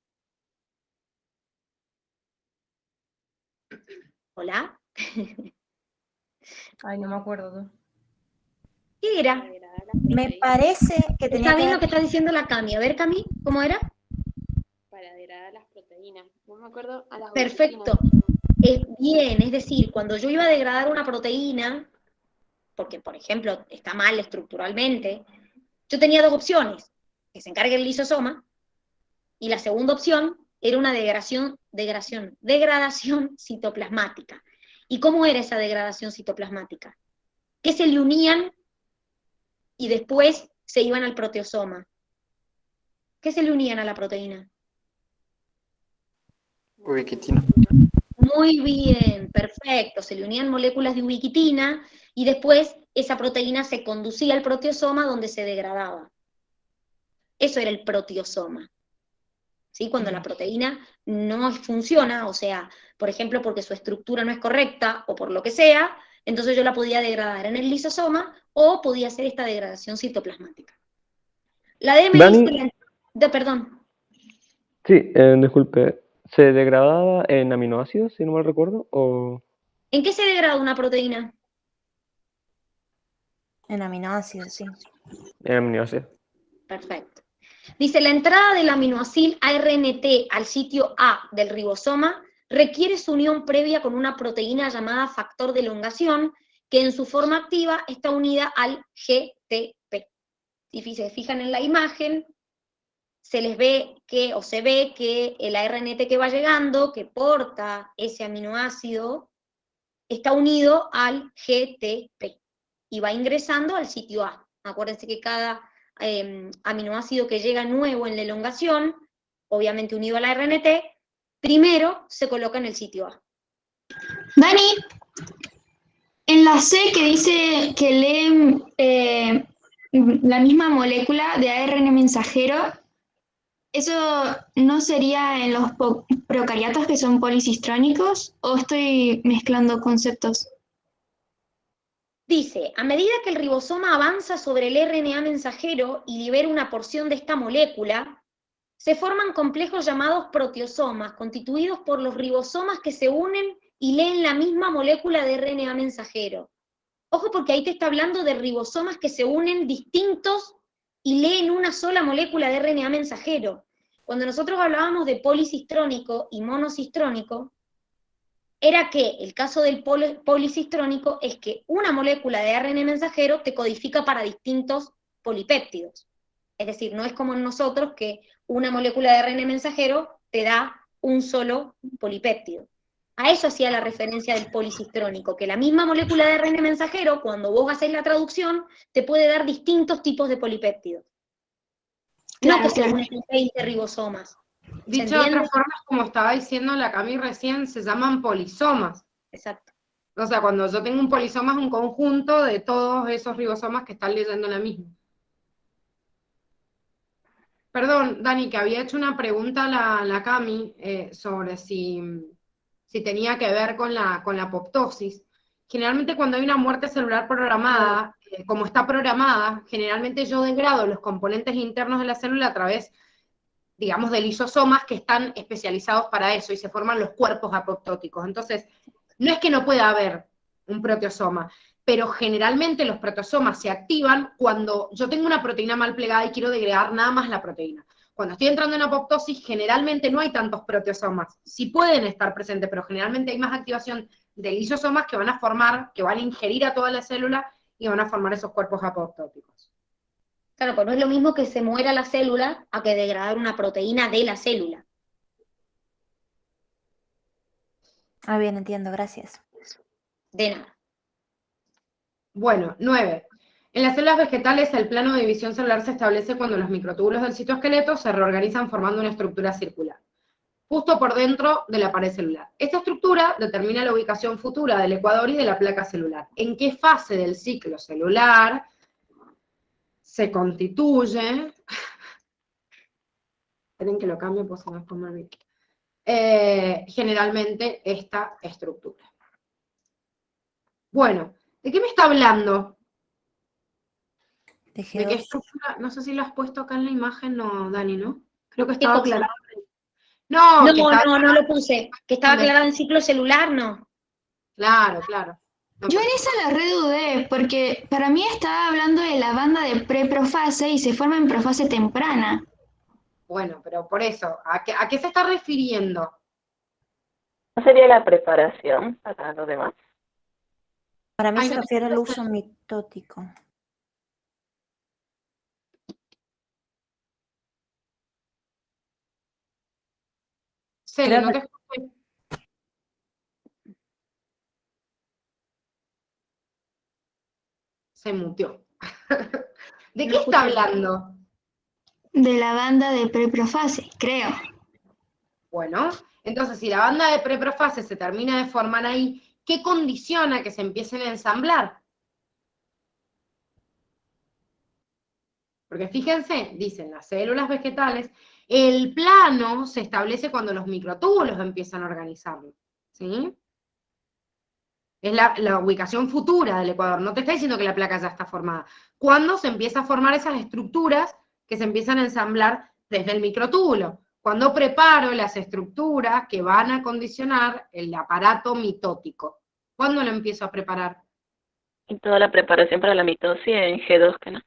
¿Hola? Ay, no me acuerdo. ¿Qué era? Me parece que tenía Está bien que lo que está diciendo la Cami. A ver, Cami, ¿cómo era? Para degradar las proteínas. No me acuerdo a las Perfecto. Es bien, es decir, cuando yo iba a degradar una proteína, porque por ejemplo está mal estructuralmente, yo tenía dos opciones, que se encargue el lisosoma, y la segunda opción era una degradación citoplasmática. ¿Y cómo era esa degradación citoplasmática? Que se le unían y después se iban al proteosoma. ¿Qué se le unían a la proteína? Ubiquitina. Muy bien, perfecto. Se le unían moléculas de ubiquitina y después esa proteína se conducía al proteosoma donde se degradaba. Eso era el proteosoma. ¿Sí? Cuando la proteína no funciona, o sea, por ejemplo, porque su estructura no es correcta o por lo que sea, entonces yo la podía degradar en el lisosoma o podía hacer esta degradación citoplasmática. La DMI perdón. Sí, disculpe. ¿Se degradaba en aminoácidos, si no mal recuerdo? ¿O ¿En qué se degrada una proteína? en aminoácidos, sí. en aminoácidos? Perfecto. Dice, la entrada del aminoácido ARNT al sitio A del ribosoma requiere su unión previa con una proteína llamada factor de elongación, que en su forma activa está unida al GTP. Si se fijan en la imagen, se ve que el ARNT que va llegando, que porta ese aminoácido, está unido al GTP y va ingresando al sitio A. Acuérdense que cada aminoácido que llega nuevo en la elongación, obviamente unido al ARNT, primero se coloca en el sitio A. Dani, en la C que dice que lee la misma molécula de ARN mensajero, ¿eso no sería en los procariatos que son policistrónicos o estoy mezclando conceptos? Dice, a medida que el ribosoma avanza sobre el RNA mensajero y libera una porción de esta molécula, se forman complejos llamados proteosomas, constituidos por los ribosomas que se unen y leen la misma molécula de RNA mensajero. Ojo, porque ahí te está hablando de ribosomas que se unen distintos y leen una sola molécula de RNA mensajero. Cuando nosotros hablábamos de policistrónico y monocistrónico, era que el caso del policistrónico es que una molécula de ARN mensajero te codifica para distintos polipéptidos. Es decir, no es como en nosotros que una molécula de ARN mensajero te da un solo polipéptido. A eso hacía la referencia del policistrónico, que la misma molécula de ARN mensajero, cuando vos haces la traducción, te puede dar distintos tipos de polipéptidos. Claro, no que se claro. unen 20 ribosomas. Dicho de otras formas, como estaba diciendo la Cami recién, se llaman polisomas. Exacto. O sea, cuando yo tengo un polisoma es un conjunto de todos esos ribosomas que están leyendo la misma. Perdón, Dani, que había hecho una pregunta a la Cami sobre si tenía que ver con la apoptosis. Generalmente cuando hay una muerte celular programada, como está programada, generalmente yo degrado los componentes internos de la célula a través, digamos, de lisosomas que están especializados para eso y se forman los cuerpos apoptóticos. Entonces, no es que no pueda haber un proteosoma, pero generalmente los proteosomas se activan cuando yo tengo una proteína mal plegada y quiero degradar nada más la proteína. Cuando estoy entrando en apoptosis, generalmente no hay tantos proteosomas. Sí pueden estar presentes, pero generalmente hay más activación de lisosomas que van a formar, que van a ingerir a toda la célula y van a formar esos cuerpos apoptóticos. Claro, pues no es lo mismo que se muera la célula a que degradar una proteína de la célula. Ah, bien, entiendo, gracias. De nada. Bueno, 9. En las células vegetales el plano de división celular se establece cuando los microtúbulos del citoesqueleto se reorganizan formando una estructura circular, justo por dentro de la pared celular. Esta estructura determina la ubicación futura del ecuador y de la placa celular. ¿En qué fase del ciclo celular se constituye? Esperen que lo cambie, pues se me pone mal. Generalmente esta estructura. Bueno, ¿de qué me está hablando? De ¿De qué G2. estructura? No sé si lo has puesto acá en la imagen, no, Dani, ¿no? Creo que ¿Qué estaba cosa? aclarado. No, No, que estaba no lo puse. Que estaba aclarado en ciclo celular, no. Claro, claro. No, Yo en esa la redudé, porque para mí estaba hablando de la banda de preprofase y se forma en profase temprana. Bueno, pero por eso, ¿a qué se está refiriendo? ¿No sería la preparación para lo demás? Para mí Ay, se no, refiere al no uso sé. mitótico. Cele, Creo no te que escuché. Se muteó. ¿De No qué está escuché. hablando? De la banda de preprofase, creo. Bueno, entonces si la banda de preprofase se termina de formar ahí, ¿qué condiciona que se empiecen a ensamblar? Porque fíjense, dicen las células vegetales, el plano se establece cuando los microtúbulos empiezan a organizarlo, ¿sí? Es la ubicación futura del ecuador, no te está diciendo que la placa ya está formada. ¿Cuándo se empieza a formar esas estructuras que se empiezan a ensamblar desde el microtúbulo? Cuando preparo las estructuras que van a condicionar el aparato mitótico. ¿Cuándo lo empiezo a preparar? Y toda la preparación para la mitosis en G2, que no.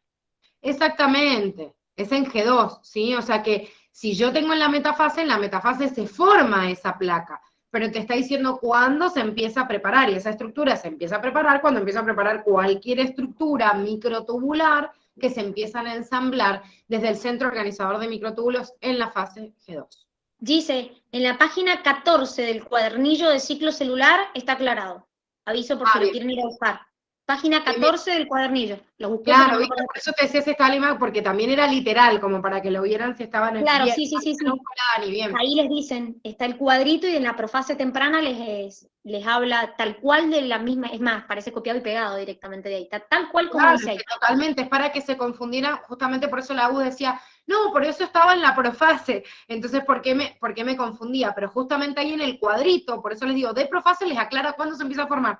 Exactamente, es en G2, ¿sí? O sea que si yo tengo en la metafase se forma esa placa, pero te está diciendo cuándo se empieza a preparar, y esa estructura se empieza a preparar cuando empieza a preparar cualquier estructura microtubular que se empiezan a ensamblar desde el centro organizador de microtúbulos en la fase G2. Dice, en la página 14 del cuadernillo de ciclo celular está aclarado. Aviso por si lo bien. quieren ir a buscar. Página 14 del cuadernillo. Lo busqué Claro, porque no me ¿viste? acuerdo. Por eso te decía ese estalima, porque también era literal, como para que lo vieran si estaban Claro, bien. sí. No fue nada, ni bien. Ahí les dicen, está el cuadrito y en la profase temprana les habla tal cual de la misma, es más, parece copiado y pegado directamente de ahí, está tal cual como Claro, dice ahí. totalmente, es para que se confundieran, justamente por eso la U decía, no, por eso estaba en la profase, entonces ¿por qué me confundía? Pero justamente ahí en el cuadrito, por eso les digo, de profase les aclara cuándo se empieza a formar.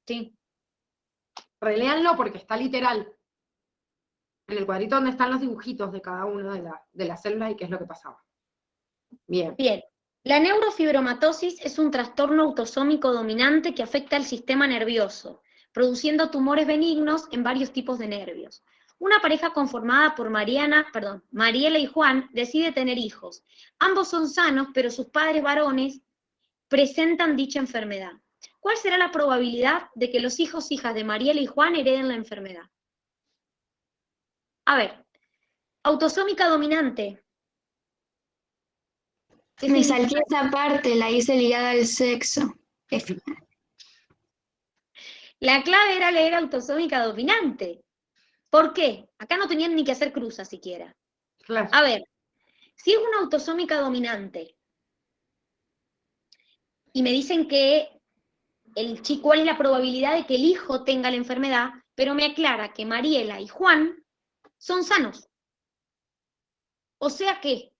Sí. Reléanlo porque está literal. En el cuadrito donde están los dibujitos de cada una de las células y qué es lo que pasaba. Bien. Bien. La neurofibromatosis es un trastorno autosómico dominante que afecta al sistema nervioso, produciendo tumores benignos en varios tipos de nervios. Una pareja conformada por Mariela y Juan decide tener hijos. Ambos son sanos, pero sus padres varones presentan dicha enfermedad. ¿Cuál será la probabilidad de que los hijas de Mariela y Juan hereden la enfermedad? A ver, autosómica dominante. ¿Qué Me significa? salté esa parte, la hice ligada al sexo. La clave era leer autosómica dominante. ¿Por qué? Acá no tenían ni que hacer cruzas siquiera. Claro. A ver, si es una autosómica dominante y me dicen que cuál es la probabilidad de que el hijo tenga la enfermedad, pero me aclara que Mariela y Juan son sanos. O sea que,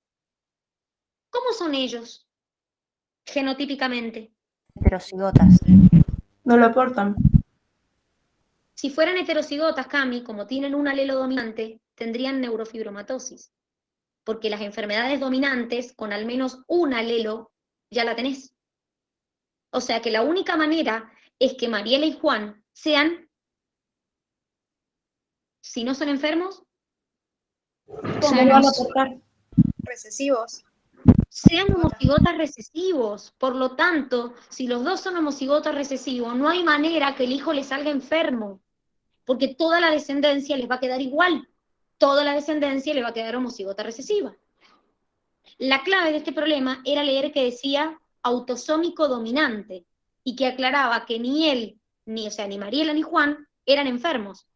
¿cómo son ellos genotípicamente? Heterocigotas. No lo aportan. Si fueran heterocigotas, Cami, como tienen un alelo dominante, tendrían neurofibromatosis. Porque las enfermedades dominantes, con al menos un alelo, ya la tenés. O sea que la única manera es que Mariela y Juan sean, si no son enfermos, ¿Cómo van a aportar? Recesivos. sean homocigotas recesivos. Por lo tanto, si los dos son homocigotas recesivos, no hay manera que el hijo le salga enfermo. porque toda la descendencia les va a quedar igual, toda la descendencia le va a quedar homocigota recesiva. La clave de este problema era leer que decía autosómico dominante, y que aclaraba que ni él, ni Mariela ni Juan, eran enfermos.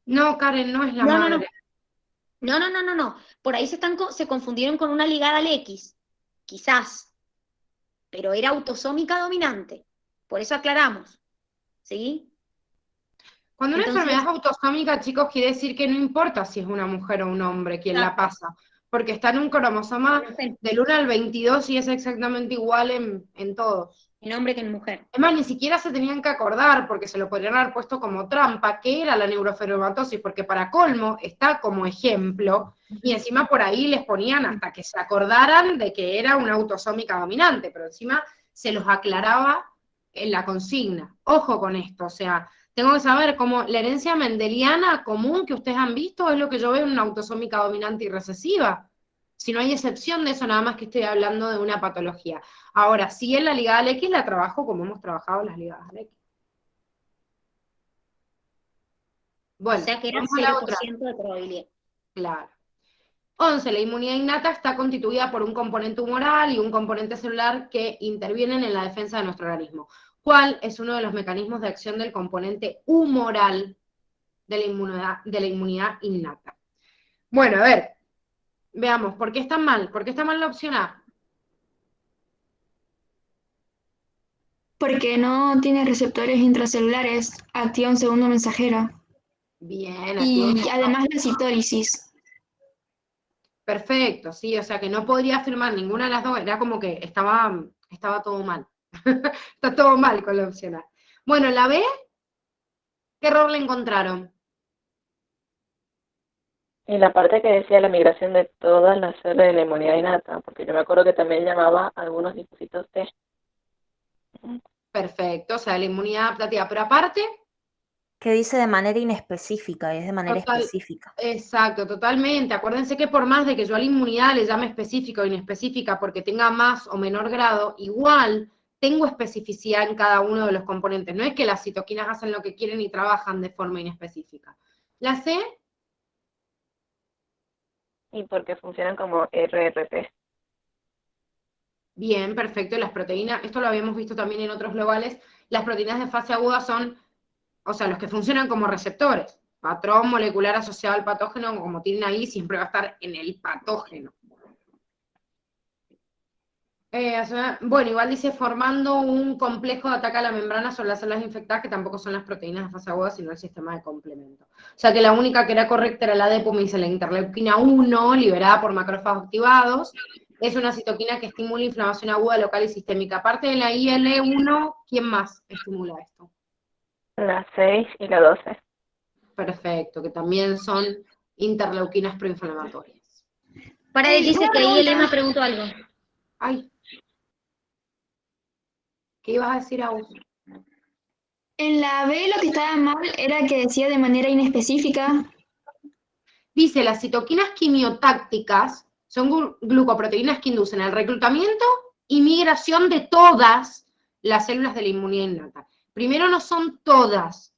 No, Karen, no es la madre. No. Por ahí se confundieron con una ligada al X, quizás, pero era autosómica dominante. Por eso aclaramos, ¿sí? Cuando una Entonces, enfermedad es autosómica, chicos, quiere decir que no importa si es una mujer o un hombre quien la pasa, porque está en un cromosoma del 1 al 22 y es exactamente igual en todos. En hombre que en mujer. Es más, ni siquiera se tenían que acordar, porque se lo podrían haber puesto como trampa, que era la neurofibromatosis, porque para colmo está como ejemplo, y encima por ahí les ponían hasta que se acordaran de que era una autosómica dominante, pero encima se los aclaraba en la consigna. Ojo con esto, o sea, tengo que saber cómo la herencia mendeliana común que ustedes han visto es lo que yo veo en una autosómica dominante y recesiva. Si no hay excepción de eso, nada más que estoy hablando de una patología. Ahora, si en la ligada al X la trabajo como hemos trabajado las ligadas al X. Bueno, o sea que era vamos a la otra. 0% de probabilidad. Claro. 11. La inmunidad innata está constituida por un componente humoral y un componente celular que intervienen en la defensa de nuestro organismo. ¿Cuál es uno de los mecanismos de acción del componente humoral de la inmunidad innata? Bueno, a ver, veamos, ¿por qué está mal? ¿Por qué está mal la opción A? Porque no tiene receptores intracelulares, activa un segundo mensajero. Bien, Y además la citólisis. Perfecto, sí, o sea que no podría afirmar ninguna de las dos, era como que estaba todo mal. Está todo mal con la opción A. Bueno, la B, ¿qué error le encontraron? Y la parte que decía la migración de todas las células de la inmunidad innata, porque yo me acuerdo que también llamaba a algunos dipósitos T. Perfecto, o sea, la inmunidad adaptativa, pero aparte... Que dice de manera inespecífica, y es de manera específica. Exacto, totalmente. Acuérdense que por más de que yo a la inmunidad le llame específica o inespecífica porque tenga más o menor grado, igual tengo especificidad en cada uno de los componentes. No es que las citoquinas hacen lo que quieren y trabajan de forma inespecífica. La C... Y porque funcionan como RRP. Bien, perfecto. Las proteínas, esto lo habíamos visto también en otros globales, las proteínas de fase aguda son, o sea, los que funcionan como receptores. Patrón molecular asociado al patógeno, como tienen ahí, siempre va a estar en el patógeno. Bueno, igual dice formando un complejo de ataque a la membrana sobre las células infectadas, que tampoco son las proteínas de fase aguda, sino el sistema de complemento. O sea que la única que era correcta era la de, pues me dice la interleuquina 1, liberada por macrófagos activados. Es una citoquina que estimula inflamación aguda, local y sistémica. Aparte de la IL-1, ¿quién más estimula esto? La 6 y la 12. Perfecto, que también son interleuquinas proinflamatorias. Para dice que ahí Elena preguntó algo. Ay. ¿Qué ibas a decir, Agus? En la B lo que estaba mal era que decía de manera inespecífica. Dice, las citoquinas quimiotácticas son glucoproteínas que inducen el reclutamiento y migración de todas las células de la inmunidad innata. Primero, no son todas,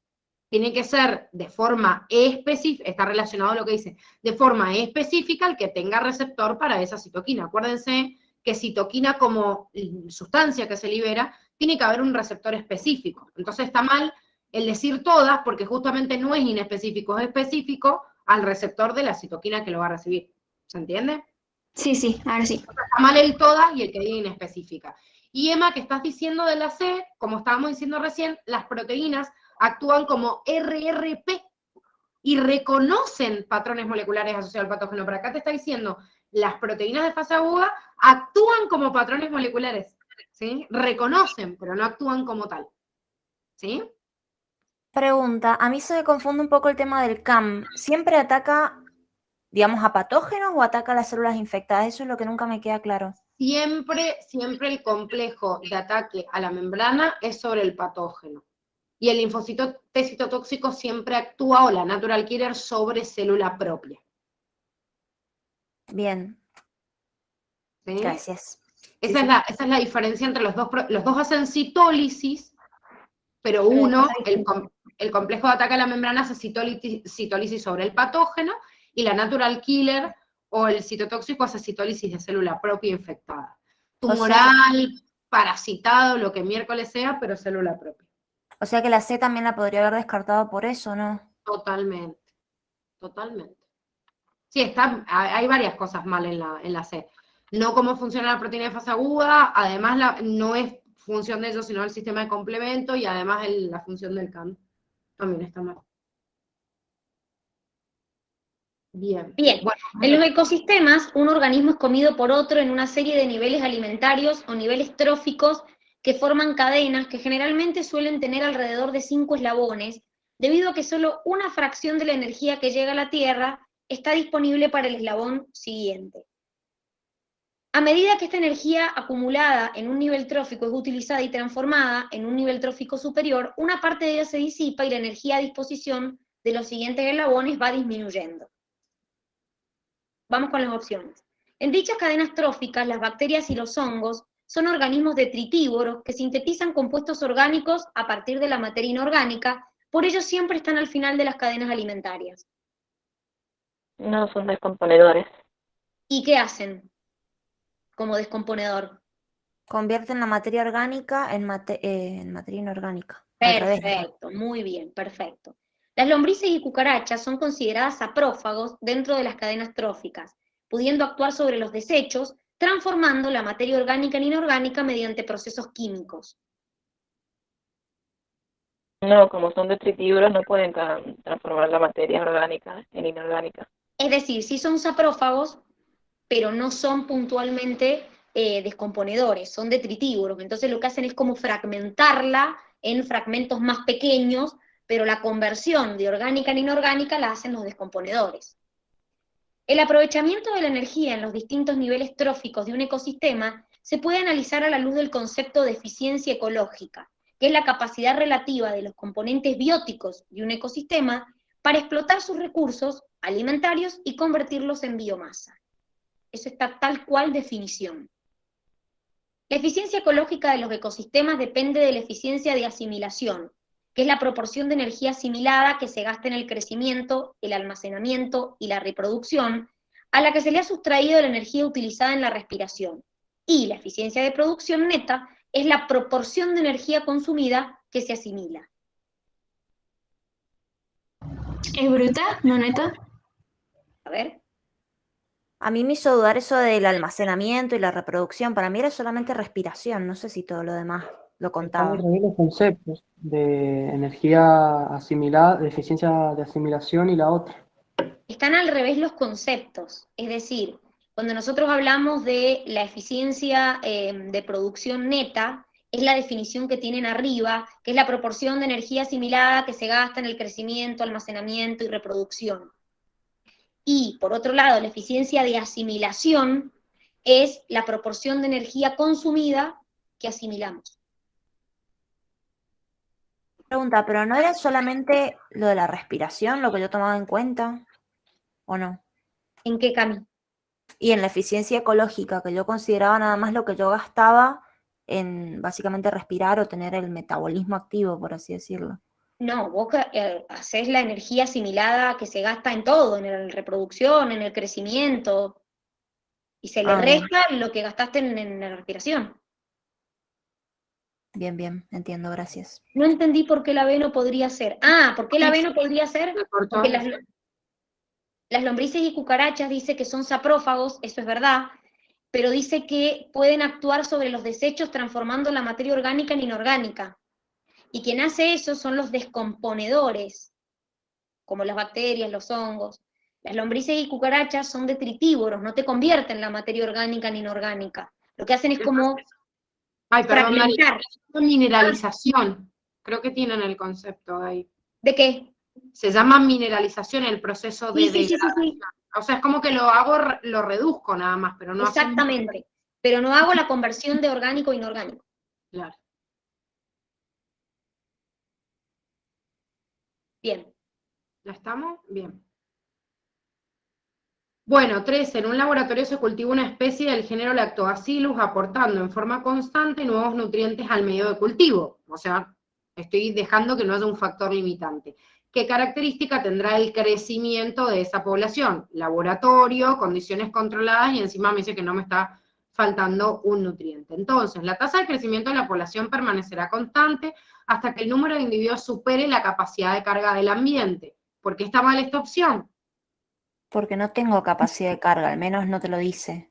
tiene que ser de forma específica, está relacionado a lo que dice, de forma específica el que tenga receptor para esa citoquina. Acuérdense que citoquina como sustancia que se libera, tiene que haber un receptor específico. Entonces está mal el decir todas, porque justamente no es inespecífico, es específico al receptor de la citoquina que lo va a recibir. ¿Se entiende? Sí, ahora sí. Está mal el todas y el que diga inespecífica. Y Emma, que estás diciendo de la C, como estábamos diciendo recién, las proteínas actúan como RRP y reconocen patrones moleculares asociados al patógeno. Pero acá te está diciendo, las proteínas de fase aguda actúan como patrones moleculares, ¿sí? Reconocen, pero no actúan como tal, ¿sí? Pregunta, a mí se me confunde un poco el tema del CAM. ¿Siempre ataca, digamos, a patógenos o ataca a las células infectadas? Eso es lo que nunca me queda claro. Siempre el complejo de ataque a la membrana es sobre el patógeno. Y el linfocito T citotóxico siempre actúa, o la natural killer, sobre célula propia. Bien. ¿Sí? Gracias. Esa es la diferencia entre los dos. Los dos hacen citólisis, pero uno, el complejo de ataque a la membrana hace citólisis sobre el patógeno, y la natural killer o el citotóxico hace citólisis de célula propia infectada. Tumoral, parasitado, lo que miércoles sea, pero célula propia. O sea que la C también la podría haber descartado por eso, ¿no? Totalmente. Sí, hay varias cosas mal en la C. No cómo funciona la proteína de fase aguda, además no es función de ellos, sino el sistema de complemento, y además la función del CAM también está mal. Bien. Bien, en los ecosistemas, un organismo es comido por otro en una serie de niveles alimentarios o niveles tróficos que forman cadenas que generalmente suelen tener alrededor de 5 eslabones, debido a que solo una fracción de la energía que llega a la Tierra está disponible para el eslabón siguiente. A medida que esta energía acumulada en un nivel trófico es utilizada y transformada en un nivel trófico superior, una parte de ella se disipa y la energía a disposición de los siguientes eslabones va disminuyendo. Vamos con las opciones. En dichas cadenas tróficas, las bacterias y los hongos son organismos detritívoros que sintetizan compuestos orgánicos a partir de la materia inorgánica, por ello siempre están al final de las cadenas alimentarias. No, son descomponedores. ¿Y qué hacen como descomponedor? Convierten la materia orgánica en materia inorgánica. Al revés. Perfecto, muy bien, perfecto. Las lombrices y cucarachas son consideradas saprófagos dentro de las cadenas tróficas, pudiendo actuar sobre los desechos, transformando la materia orgánica en inorgánica mediante procesos químicos. No, como son detritívoros, no pueden transformar la materia orgánica en inorgánica. Es decir, sí son saprófagos, pero no son puntualmente descomponedores, son detritívoros. Entonces lo que hacen es como fragmentarla en fragmentos más pequeños, pero la conversión de orgánica en inorgánica la hacen los descomponedores. El aprovechamiento de la energía en los distintos niveles tróficos de un ecosistema se puede analizar a la luz del concepto de eficiencia ecológica, que es la capacidad relativa de los componentes bióticos de un ecosistema para explotar sus recursos alimentarios y convertirlos en biomasa. Eso está tal cual definición. La eficiencia ecológica de los ecosistemas depende de la eficiencia de asimilación, que es la proporción de energía asimilada que se gasta en el crecimiento, el almacenamiento y la reproducción, a la que se le ha sustraído la energía utilizada en la respiración. Y la eficiencia de producción neta es la proporción de energía consumida que se asimila. ¿Es bruta, no neta? A ver. A mí me hizo dudar eso del almacenamiento y la reproducción. Para mí era solamente respiración. No sé si todo lo demás lo contaba. Están al revés los conceptos de energía asimilada, de eficiencia de asimilación y la otra. Están al revés los conceptos. Es decir, cuando nosotros hablamos de la eficiencia de producción neta, es la definición que tienen arriba, que es la proporción de energía asimilada que se gasta en el crecimiento, almacenamiento y reproducción. Y, por otro lado, la eficiencia de asimilación es la proporción de energía consumida que asimilamos. Pregunta, ¿pero no era solamente lo de la respiración lo que yo tomaba en cuenta? ¿O no? ¿En qué camino? Y en la eficiencia ecológica, que yo consideraba nada más lo que yo gastaba en básicamente respirar o tener el metabolismo activo, por así decirlo. No, vos hacés la energía asimilada que se gasta en todo, en la reproducción, en el crecimiento, y se le resta lo que gastaste en la respiración. Bien, bien, entiendo, gracias. No entendí por qué la B no podría ser. Ah, ¿por qué la B no podría ser? Porque las lombrices y cucarachas dice que son saprófagos, eso es verdad, pero dice que pueden actuar sobre los desechos transformando la materia orgánica en inorgánica. Y quien hace eso son los descomponedores, como las bacterias, los hongos. Las lombrices y cucarachas son detritívoros, no te convierten la materia orgánica en inorgánica. Lo que hacen es como fragmentar. Mineralización. Creo que tienen el concepto ahí. ¿De qué? Se llama mineralización el proceso de degradación. Sí. O sea, es como que lo reduzco nada más, pero no exactamente. Pero no hago la conversión de orgánico a inorgánico. Claro. Bien. ¿Ya estamos? Bien. Bueno, 13. En un laboratorio se cultiva una especie del género Lactobacillus aportando en forma constante nuevos nutrientes al medio de cultivo. O sea, estoy dejando que no haya un factor limitante. ¿Qué característica tendrá el crecimiento de esa población? Laboratorio, condiciones controladas y encima me dice que no me está faltando un nutriente. Entonces, la tasa de crecimiento de la población permanecerá constante hasta que el número de individuos supere la capacidad de carga del ambiente. ¿Por qué está mal esta opción? Porque no tengo capacidad de carga, al menos no te lo dice.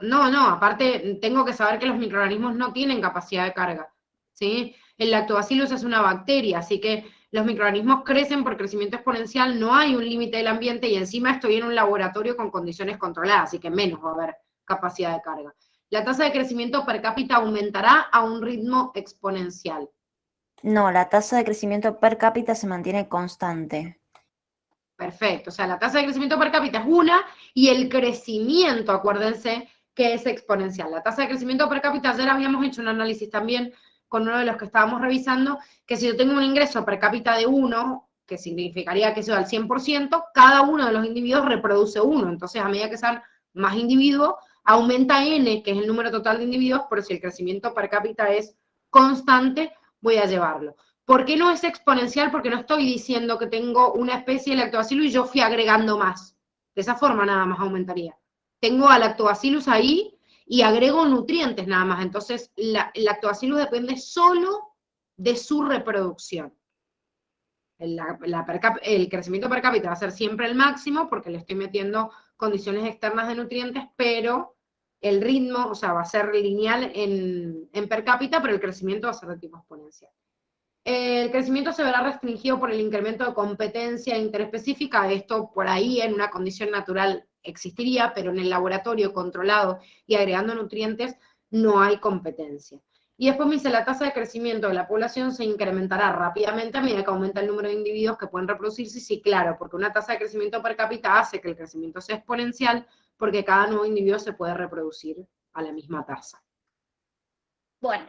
No, aparte tengo que saber que los microorganismos no tienen capacidad de carga, ¿sí? El lactobacillus es una bacteria, así que los microorganismos crecen por crecimiento exponencial, no hay un límite del ambiente y encima estoy en un laboratorio con condiciones controladas, así que menos va a haber capacidad de carga. La tasa de crecimiento per cápita aumentará a un ritmo exponencial. No, la tasa de crecimiento per cápita se mantiene constante. Perfecto, o sea, la tasa de crecimiento per cápita es una y el crecimiento, acuérdense, que es exponencial. La tasa de crecimiento per cápita, ayer habíamos hecho un análisis también con uno de los que estábamos revisando, que si yo tengo un ingreso per cápita de 1, que significaría que eso al 100%, cada uno de los individuos reproduce 1. Entonces, a medida que sean más individuos, aumenta n, que es el número total de individuos, pero si el crecimiento per cápita es constante, voy a llevarlo. ¿Por qué no es exponencial? Porque no estoy diciendo que tengo una especie de lactobacillus y yo fui agregando más. De esa forma nada más aumentaría. Tengo a lactobacillus ahí y agrego nutrientes nada más. Entonces, el lactobacillus depende solo de su reproducción. El crecimiento per cápita va a ser siempre el máximo porque le estoy metiendo condiciones externas de nutrientes, pero el ritmo, o sea, va a ser lineal en per cápita, pero el crecimiento va a ser de tipo exponencial. El crecimiento se verá restringido por el incremento de competencia interespecífica. Esto por ahí en una condición natural existiría, pero en el laboratorio controlado y agregando nutrientes no hay competencia. Y después me dice, la tasa de crecimiento de la población se incrementará rápidamente a medida que aumenta el número de individuos que pueden reproducirse. Sí, claro, porque una tasa de crecimiento per cápita hace que el crecimiento sea exponencial, porque cada nuevo individuo se puede reproducir a la misma tasa. Bueno,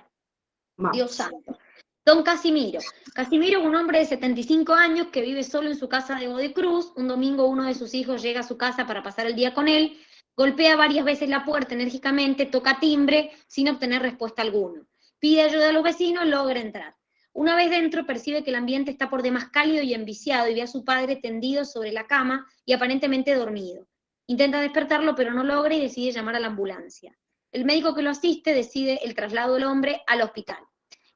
Vamos. Dios santo. Don Casimiro. Casimiro es un hombre de 75 años que vive solo en su casa de Godecruz. Un domingo uno de sus hijos llega a su casa para pasar el día con él, golpea varias veces la puerta enérgicamente, toca timbre sin obtener respuesta alguna. Pide ayuda a los vecinos, logra entrar. Una vez dentro percibe que el ambiente está por demás cálido y enviciado y ve a su padre tendido sobre la cama y aparentemente dormido. Intenta despertarlo pero no logra y decide llamar a la ambulancia. El médico que lo asiste decide el traslado del hombre al hospital.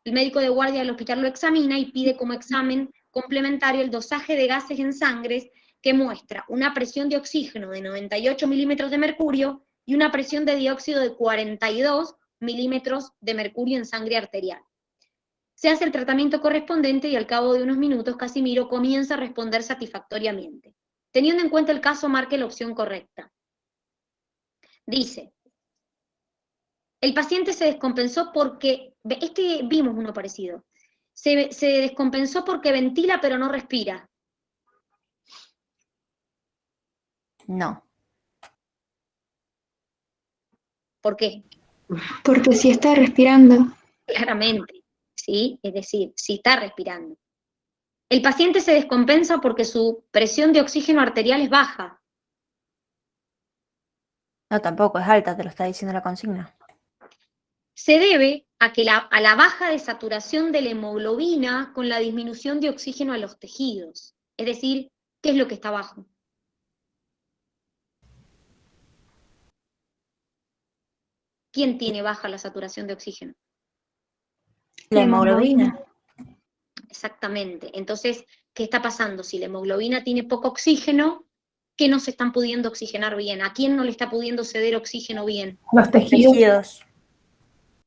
El médico de guardia del hospital lo examina y pide como examen complementario el dosaje de gases en sangre que muestra una presión de oxígeno de 98 milímetros de mercurio y una presión de dióxido de 42 milímetros de mercurio en sangre arterial. Se hace el tratamiento correspondiente y al cabo de unos minutos Casimiro comienza a responder satisfactoriamente. Teniendo en cuenta el caso, marque la opción correcta. Dice, el paciente se descompensó porque, vimos uno parecido, se descompensó porque ventila pero no respira. No. ¿Por qué? Porque sí está respirando. Claramente, ¿sí? Es decir, sí está respirando. El paciente se descompensa porque su presión de oxígeno arterial es baja. No, tampoco, es alta, te lo está diciendo la consigna. Se debe a la baja de saturación de la hemoglobina con la disminución de oxígeno a los tejidos. Es decir, ¿qué es lo que está bajo? ¿Quién tiene baja la saturación de oxígeno? La hemoglobina. Exactamente. Entonces, ¿qué está pasando? Si la hemoglobina tiene poco oxígeno, ¿qué no se están pudiendo oxigenar bien? ¿A quién no le está pudiendo ceder oxígeno bien? Los tejidos.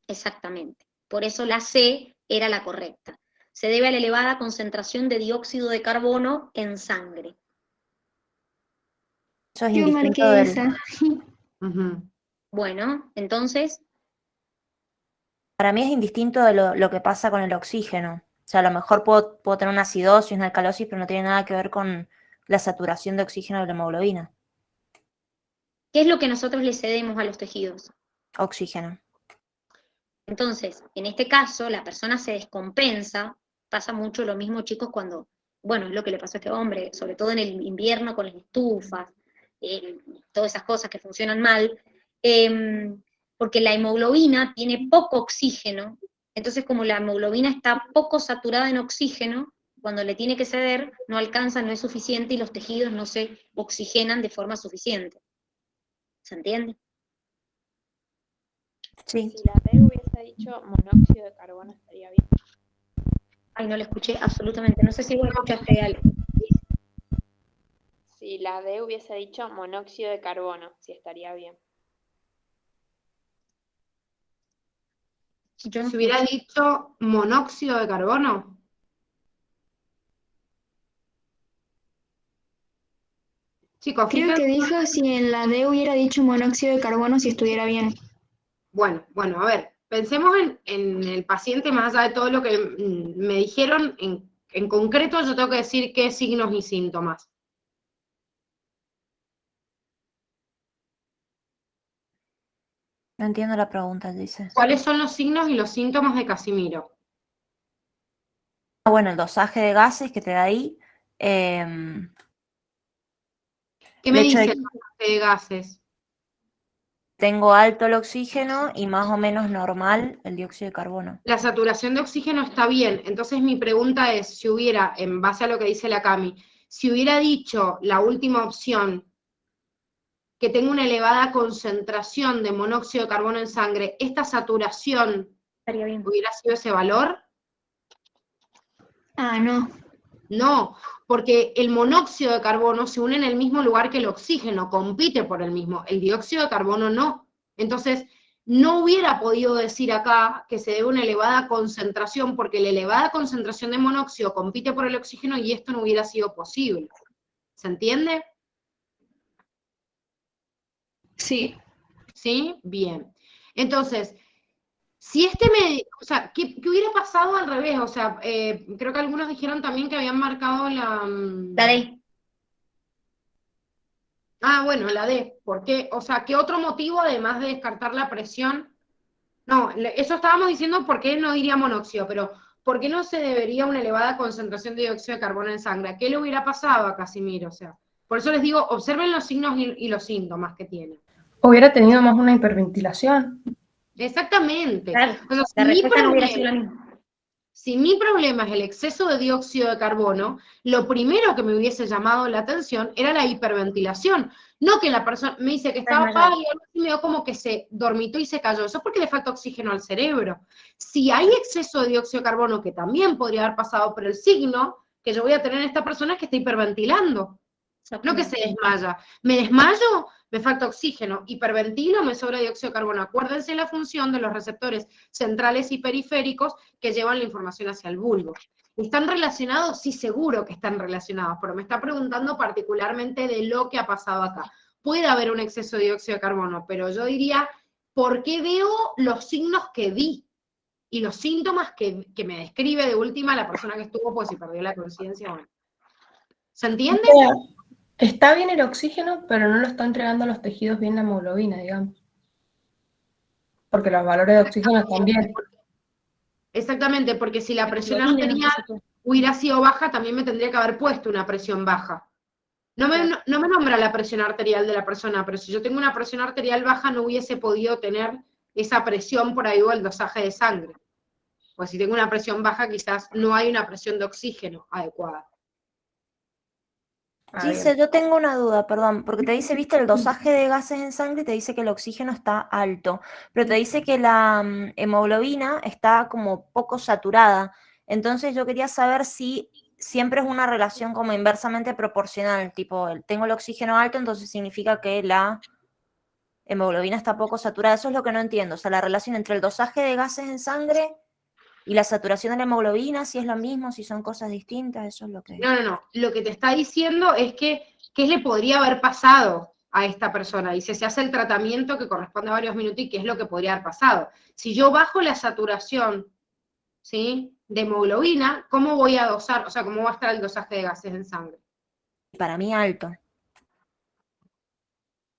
Exactamente. Por eso la C era la correcta. Se debe a la elevada concentración de dióxido de carbono en sangre. Eso es Yo indistinto marqué del... esa. Bueno, entonces, Para mí es indistinto de lo que pasa con el oxígeno. O sea, a lo mejor puedo tener una acidosis, una alcalosis, pero no tiene nada que ver con la saturación de oxígeno de la hemoglobina. ¿qué es lo que nosotros le cedemos a los tejidos? Oxígeno. Entonces, en este caso, la persona se descompensa, pasa mucho lo mismo, chicos, cuando, bueno, es lo que le pasó a este hombre, sobre todo en el invierno con las estufas, todas esas cosas que funcionan mal, porque la hemoglobina tiene poco oxígeno, entonces como la hemoglobina está poco saturada en oxígeno, cuando le tiene que ceder, no alcanza, no es suficiente y los tejidos no se oxigenan de forma suficiente. ¿Se entiende? Sí. Si la D hubiese dicho monóxido de carbono estaría bien. Ay, no le escuché absolutamente, no sé si vos escuchaste algo. Si la D hubiese dicho monóxido de carbono, sí estaría bien. Yo no Si hubiera escuché. dicho monóxido de carbono. Chicos, Creo fíjense. que dijo si en la D hubiera dicho monóxido de carbono si estuviera bien. Bueno, a ver, pensemos en el paciente más allá de todo lo que me dijeron. En concreto, yo tengo que decir qué signos y síntomas. No entiendo la pregunta, dice. ¿Cuáles son los signos y los síntomas de Casimiro? Bueno, el dosaje de gases que te da ahí. em, ¿Qué el me hecho dice de el dosaje de gases? tengo alto el oxígeno y más o menos normal el dióxido de carbono. La saturación de oxígeno está bien. Entonces mi pregunta es, si hubiera, en base a lo que dice la Cami, si hubiera dicho la última opción, que tengo una elevada concentración de monóxido de carbono en sangre, ¿esta saturación Estaría bien. hubiera sido ese valor? Ah, no. No, porque el monóxido de carbono se une en el mismo lugar que el oxígeno, compite por el mismo. El dióxido de carbono no. Entonces, no hubiera podido decir acá que se debe una elevada concentración, porque la elevada concentración de monóxido compite por el oxígeno y esto no hubiera sido posible. ¿Se entiende? Sí. ¿Sí? Bien. Entonces, si o sea, ¿qué hubiera pasado al revés? O sea, creo que algunos dijeron también que habían marcado la... La D. Ah, bueno, la D. ¿Por qué? O sea, ¿qué otro motivo además de descartar la presión? No, eso estábamos diciendo por qué no diría monóxido, pero ¿por qué no se debería una elevada concentración de dióxido de carbono en sangre? ¿Qué le hubiera pasado a Casimiro? O sea, por eso les digo, observen los signos y los síntomas que tiene. Hubiera tenido más una hiperventilación. Exactamente. Claro, O sea, la respuesta no hubiera sido la misma. si mi problema es el exceso de dióxido de carbono, lo primero que me hubiese llamado la atención era la hiperventilación. No que la persona me dice que estaba Desmayado. pálida y me dio como que se dormitó y se cayó. Eso es porque le falta oxígeno al cerebro. Si hay exceso de dióxido de carbono, que también podría haber pasado, pero el signo que yo voy a tener en esta persona es que está hiperventilando. No que se desmaya. Me desmayo, me falta oxígeno. Hiperventilo, me sobra dióxido de carbono. Acuérdense la función de los receptores centrales y periféricos que llevan la información hacia el bulbo. ¿Están relacionados? Sí, seguro que están relacionados, pero me está preguntando particularmente de lo que ha pasado acá. Puede haber un exceso de dióxido de carbono, pero yo diría, ¿por qué veo los signos que vi? Y los síntomas que me describe de última la persona que estuvo, pues si perdió la conciencia, bueno. ¿Se entiende? O sea, está bien el oxígeno, pero no lo está entregando a los tejidos bien la hemoglobina, digamos. Porque los valores de oxígeno están bien. Exactamente, porque si la presión hemoglobina no arterial está saturada. hubiera sido baja, también me tendría que haber puesto una presión baja. No me nombra la presión arterial de la persona, pero si yo tengo una presión arterial baja, no hubiese podido tener esa presión por ahí o el dosaje de sangre. Pues si tengo una presión baja, quizás no hay una presión de oxígeno adecuada. Ah, Gise, bien. yo tengo una duda, perdón, porque te dice, viste, el dosaje de gases en sangre te dice que el oxígeno está alto, pero te dice que la hemoglobina está como poco saturada. Entonces yo quería saber si siempre es una relación como inversamente proporcional, tipo, tengo el oxígeno alto, entonces significa que la hemoglobina está poco saturada. Eso es lo que no entiendo, o sea, la relación entre el dosaje de gases en sangre y la saturación de la hemoglobina, si es lo mismo, si son cosas distintas, eso es lo que... No. Lo que te está diciendo es que, ¿qué le podría haber pasado a esta persona? Dice, se hace el tratamiento que corresponde a varios minutos y qué es lo que podría haber pasado. Si yo bajo la saturación, ¿sí?, de hemoglobina, ¿cómo voy a dosar? O sea, ¿cómo va a estar el dosaje de gases en sangre? Para mí alto.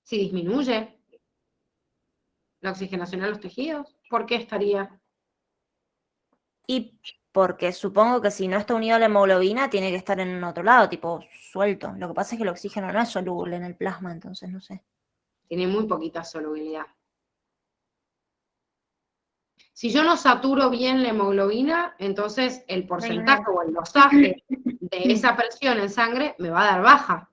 Si disminuye la oxigenación a los tejidos, ¿por qué estaría? Y porque supongo que si no está unido a la hemoglobina, tiene que estar en otro lado, tipo suelto. Lo que pasa es que el oxígeno no es soluble en el plasma, entonces no sé. Tiene muy poquita solubilidad. Si yo no saturo bien la hemoglobina, entonces el porcentaje o el dosaje de esa presión en sangre me va a dar baja.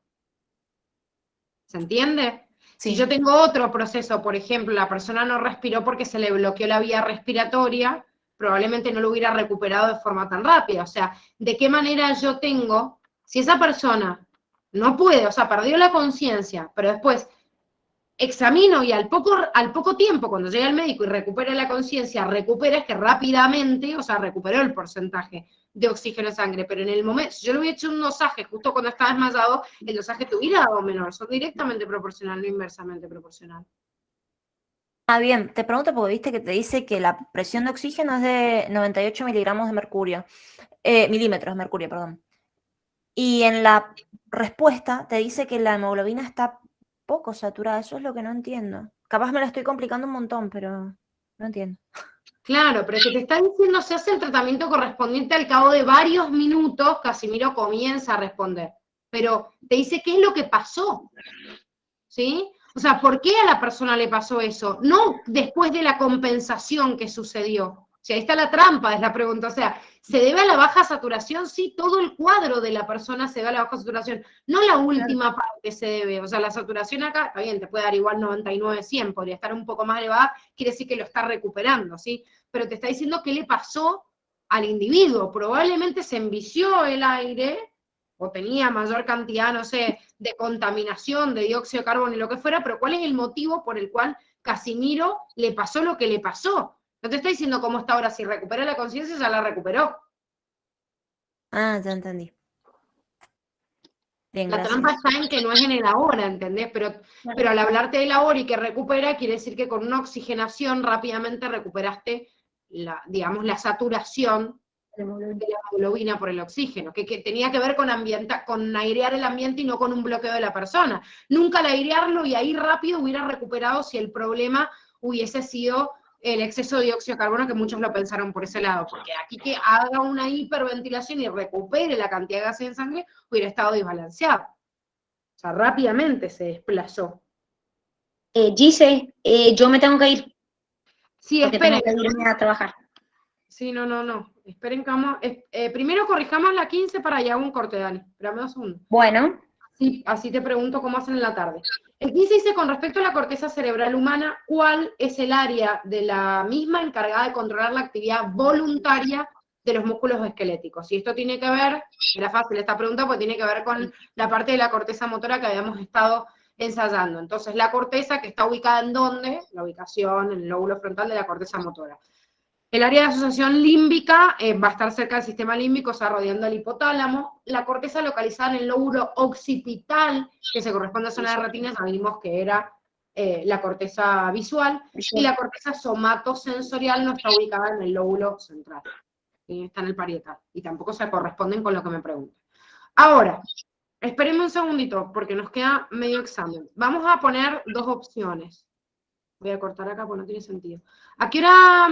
¿Se entiende? Sí. Si yo tengo otro proceso, por ejemplo, la persona no respiró porque se le bloqueó la vía respiratoria, probablemente no lo hubiera recuperado de forma tan rápida. O sea, ¿de qué manera yo tengo, si esa persona no puede, o sea, perdió la conciencia, pero después examino y al poco tiempo, cuando llega el médico y recupera la conciencia, recupera, es que rápidamente, o sea, recuperó el porcentaje de oxígeno en sangre, pero en el momento, si yo le hubiera hecho un dosaje justo cuando estaba desmayado, el dosaje te hubiera dado menor, son directamente proporcional, no inversamente proporcional. Ah, bien, te pregunto porque viste que te dice que la presión de oxígeno es de 98 miligramos de mercurio, milímetros de mercurio, perdón. Y en la respuesta te dice que la hemoglobina está poco saturada, eso es lo que no entiendo. Capaz me la estoy complicando un montón, pero no entiendo. Claro, pero es que te está diciendo, se hace el tratamiento correspondiente al cabo de varios minutos, Casimiro comienza a responder. Pero te dice qué es lo que pasó, ¿sí? O sea, ¿por qué a la persona le pasó eso? No después de la compensación que sucedió. O sea, ahí está la trampa, es la pregunta. O sea, ¿se debe a la baja saturación? Sí, todo el cuadro de la persona se debe a la baja saturación, no la última parte se debe. O sea, la saturación acá, está bien, te puede dar igual 99, 100, podría estar un poco más elevada, quiere decir que lo está recuperando, ¿sí? Pero te está diciendo qué le pasó al individuo. Probablemente se envició el aire, o tenía mayor cantidad, no sé, de contaminación, de dióxido de carbono y lo que fuera, pero ¿cuál es el motivo por el cual Casimiro le pasó lo que le pasó? No te está diciendo cómo está ahora, si recupera la conciencia, ya la recuperó. Ah, ya entendí. Bien, La gracias. trampa está en que no es en el ahora, ¿entendés? Pero al hablarte del ahora y que recupera, quiere decir que con una oxigenación rápidamente recuperaste digamos, la saturación de la hemoglobina por el oxígeno, que tenía que ver con airear el ambiente y no con un bloqueo de la persona. Nunca al airearlo y ahí rápido hubiera recuperado si el problema hubiese sido el exceso de dióxido de carbono, que muchos lo pensaron por ese lado, porque aquí que haga una hiperventilación y recupere la cantidad de gases en sangre, hubiera estado desbalanceado. O sea, rápidamente se desplazó. Gise, yo me tengo que ir. Sí, porque esperen. tengo que irme a trabajar. Sí, no. Esperen que vamos. Primero corrijamos la 15 para allá un corte, Dani. Espérame 2 segundos. Bueno. Sí, así te pregunto cómo hacen en la tarde. El 15 dice, con respecto a la corteza cerebral humana, ¿cuál es el área de la misma encargada de controlar la actividad voluntaria de los músculos esqueléticos? Y esto tiene que ver, era fácil esta pregunta, porque tiene que ver con la parte de la corteza motora que habíamos estado ensayando. Entonces, la corteza, que está ubicada en ¿dónde? La ubicación en el lóbulo frontal de la corteza motora. El área de asociación límbica va a estar cerca del sistema límbico, o sea, rodeando el hipotálamo. La corteza localizada en el lóbulo occipital, que se corresponde a la zona de retina, ya vimos que era la corteza visual. Y la corteza somatosensorial no está ubicada en el lóbulo central, está en el parietal. Y tampoco se corresponden con lo que me preguntan. Ahora, espérenme un segundito, porque nos queda medio examen. Vamos a poner 2 opciones. Voy a cortar acá porque no tiene sentido. ¿A qué hora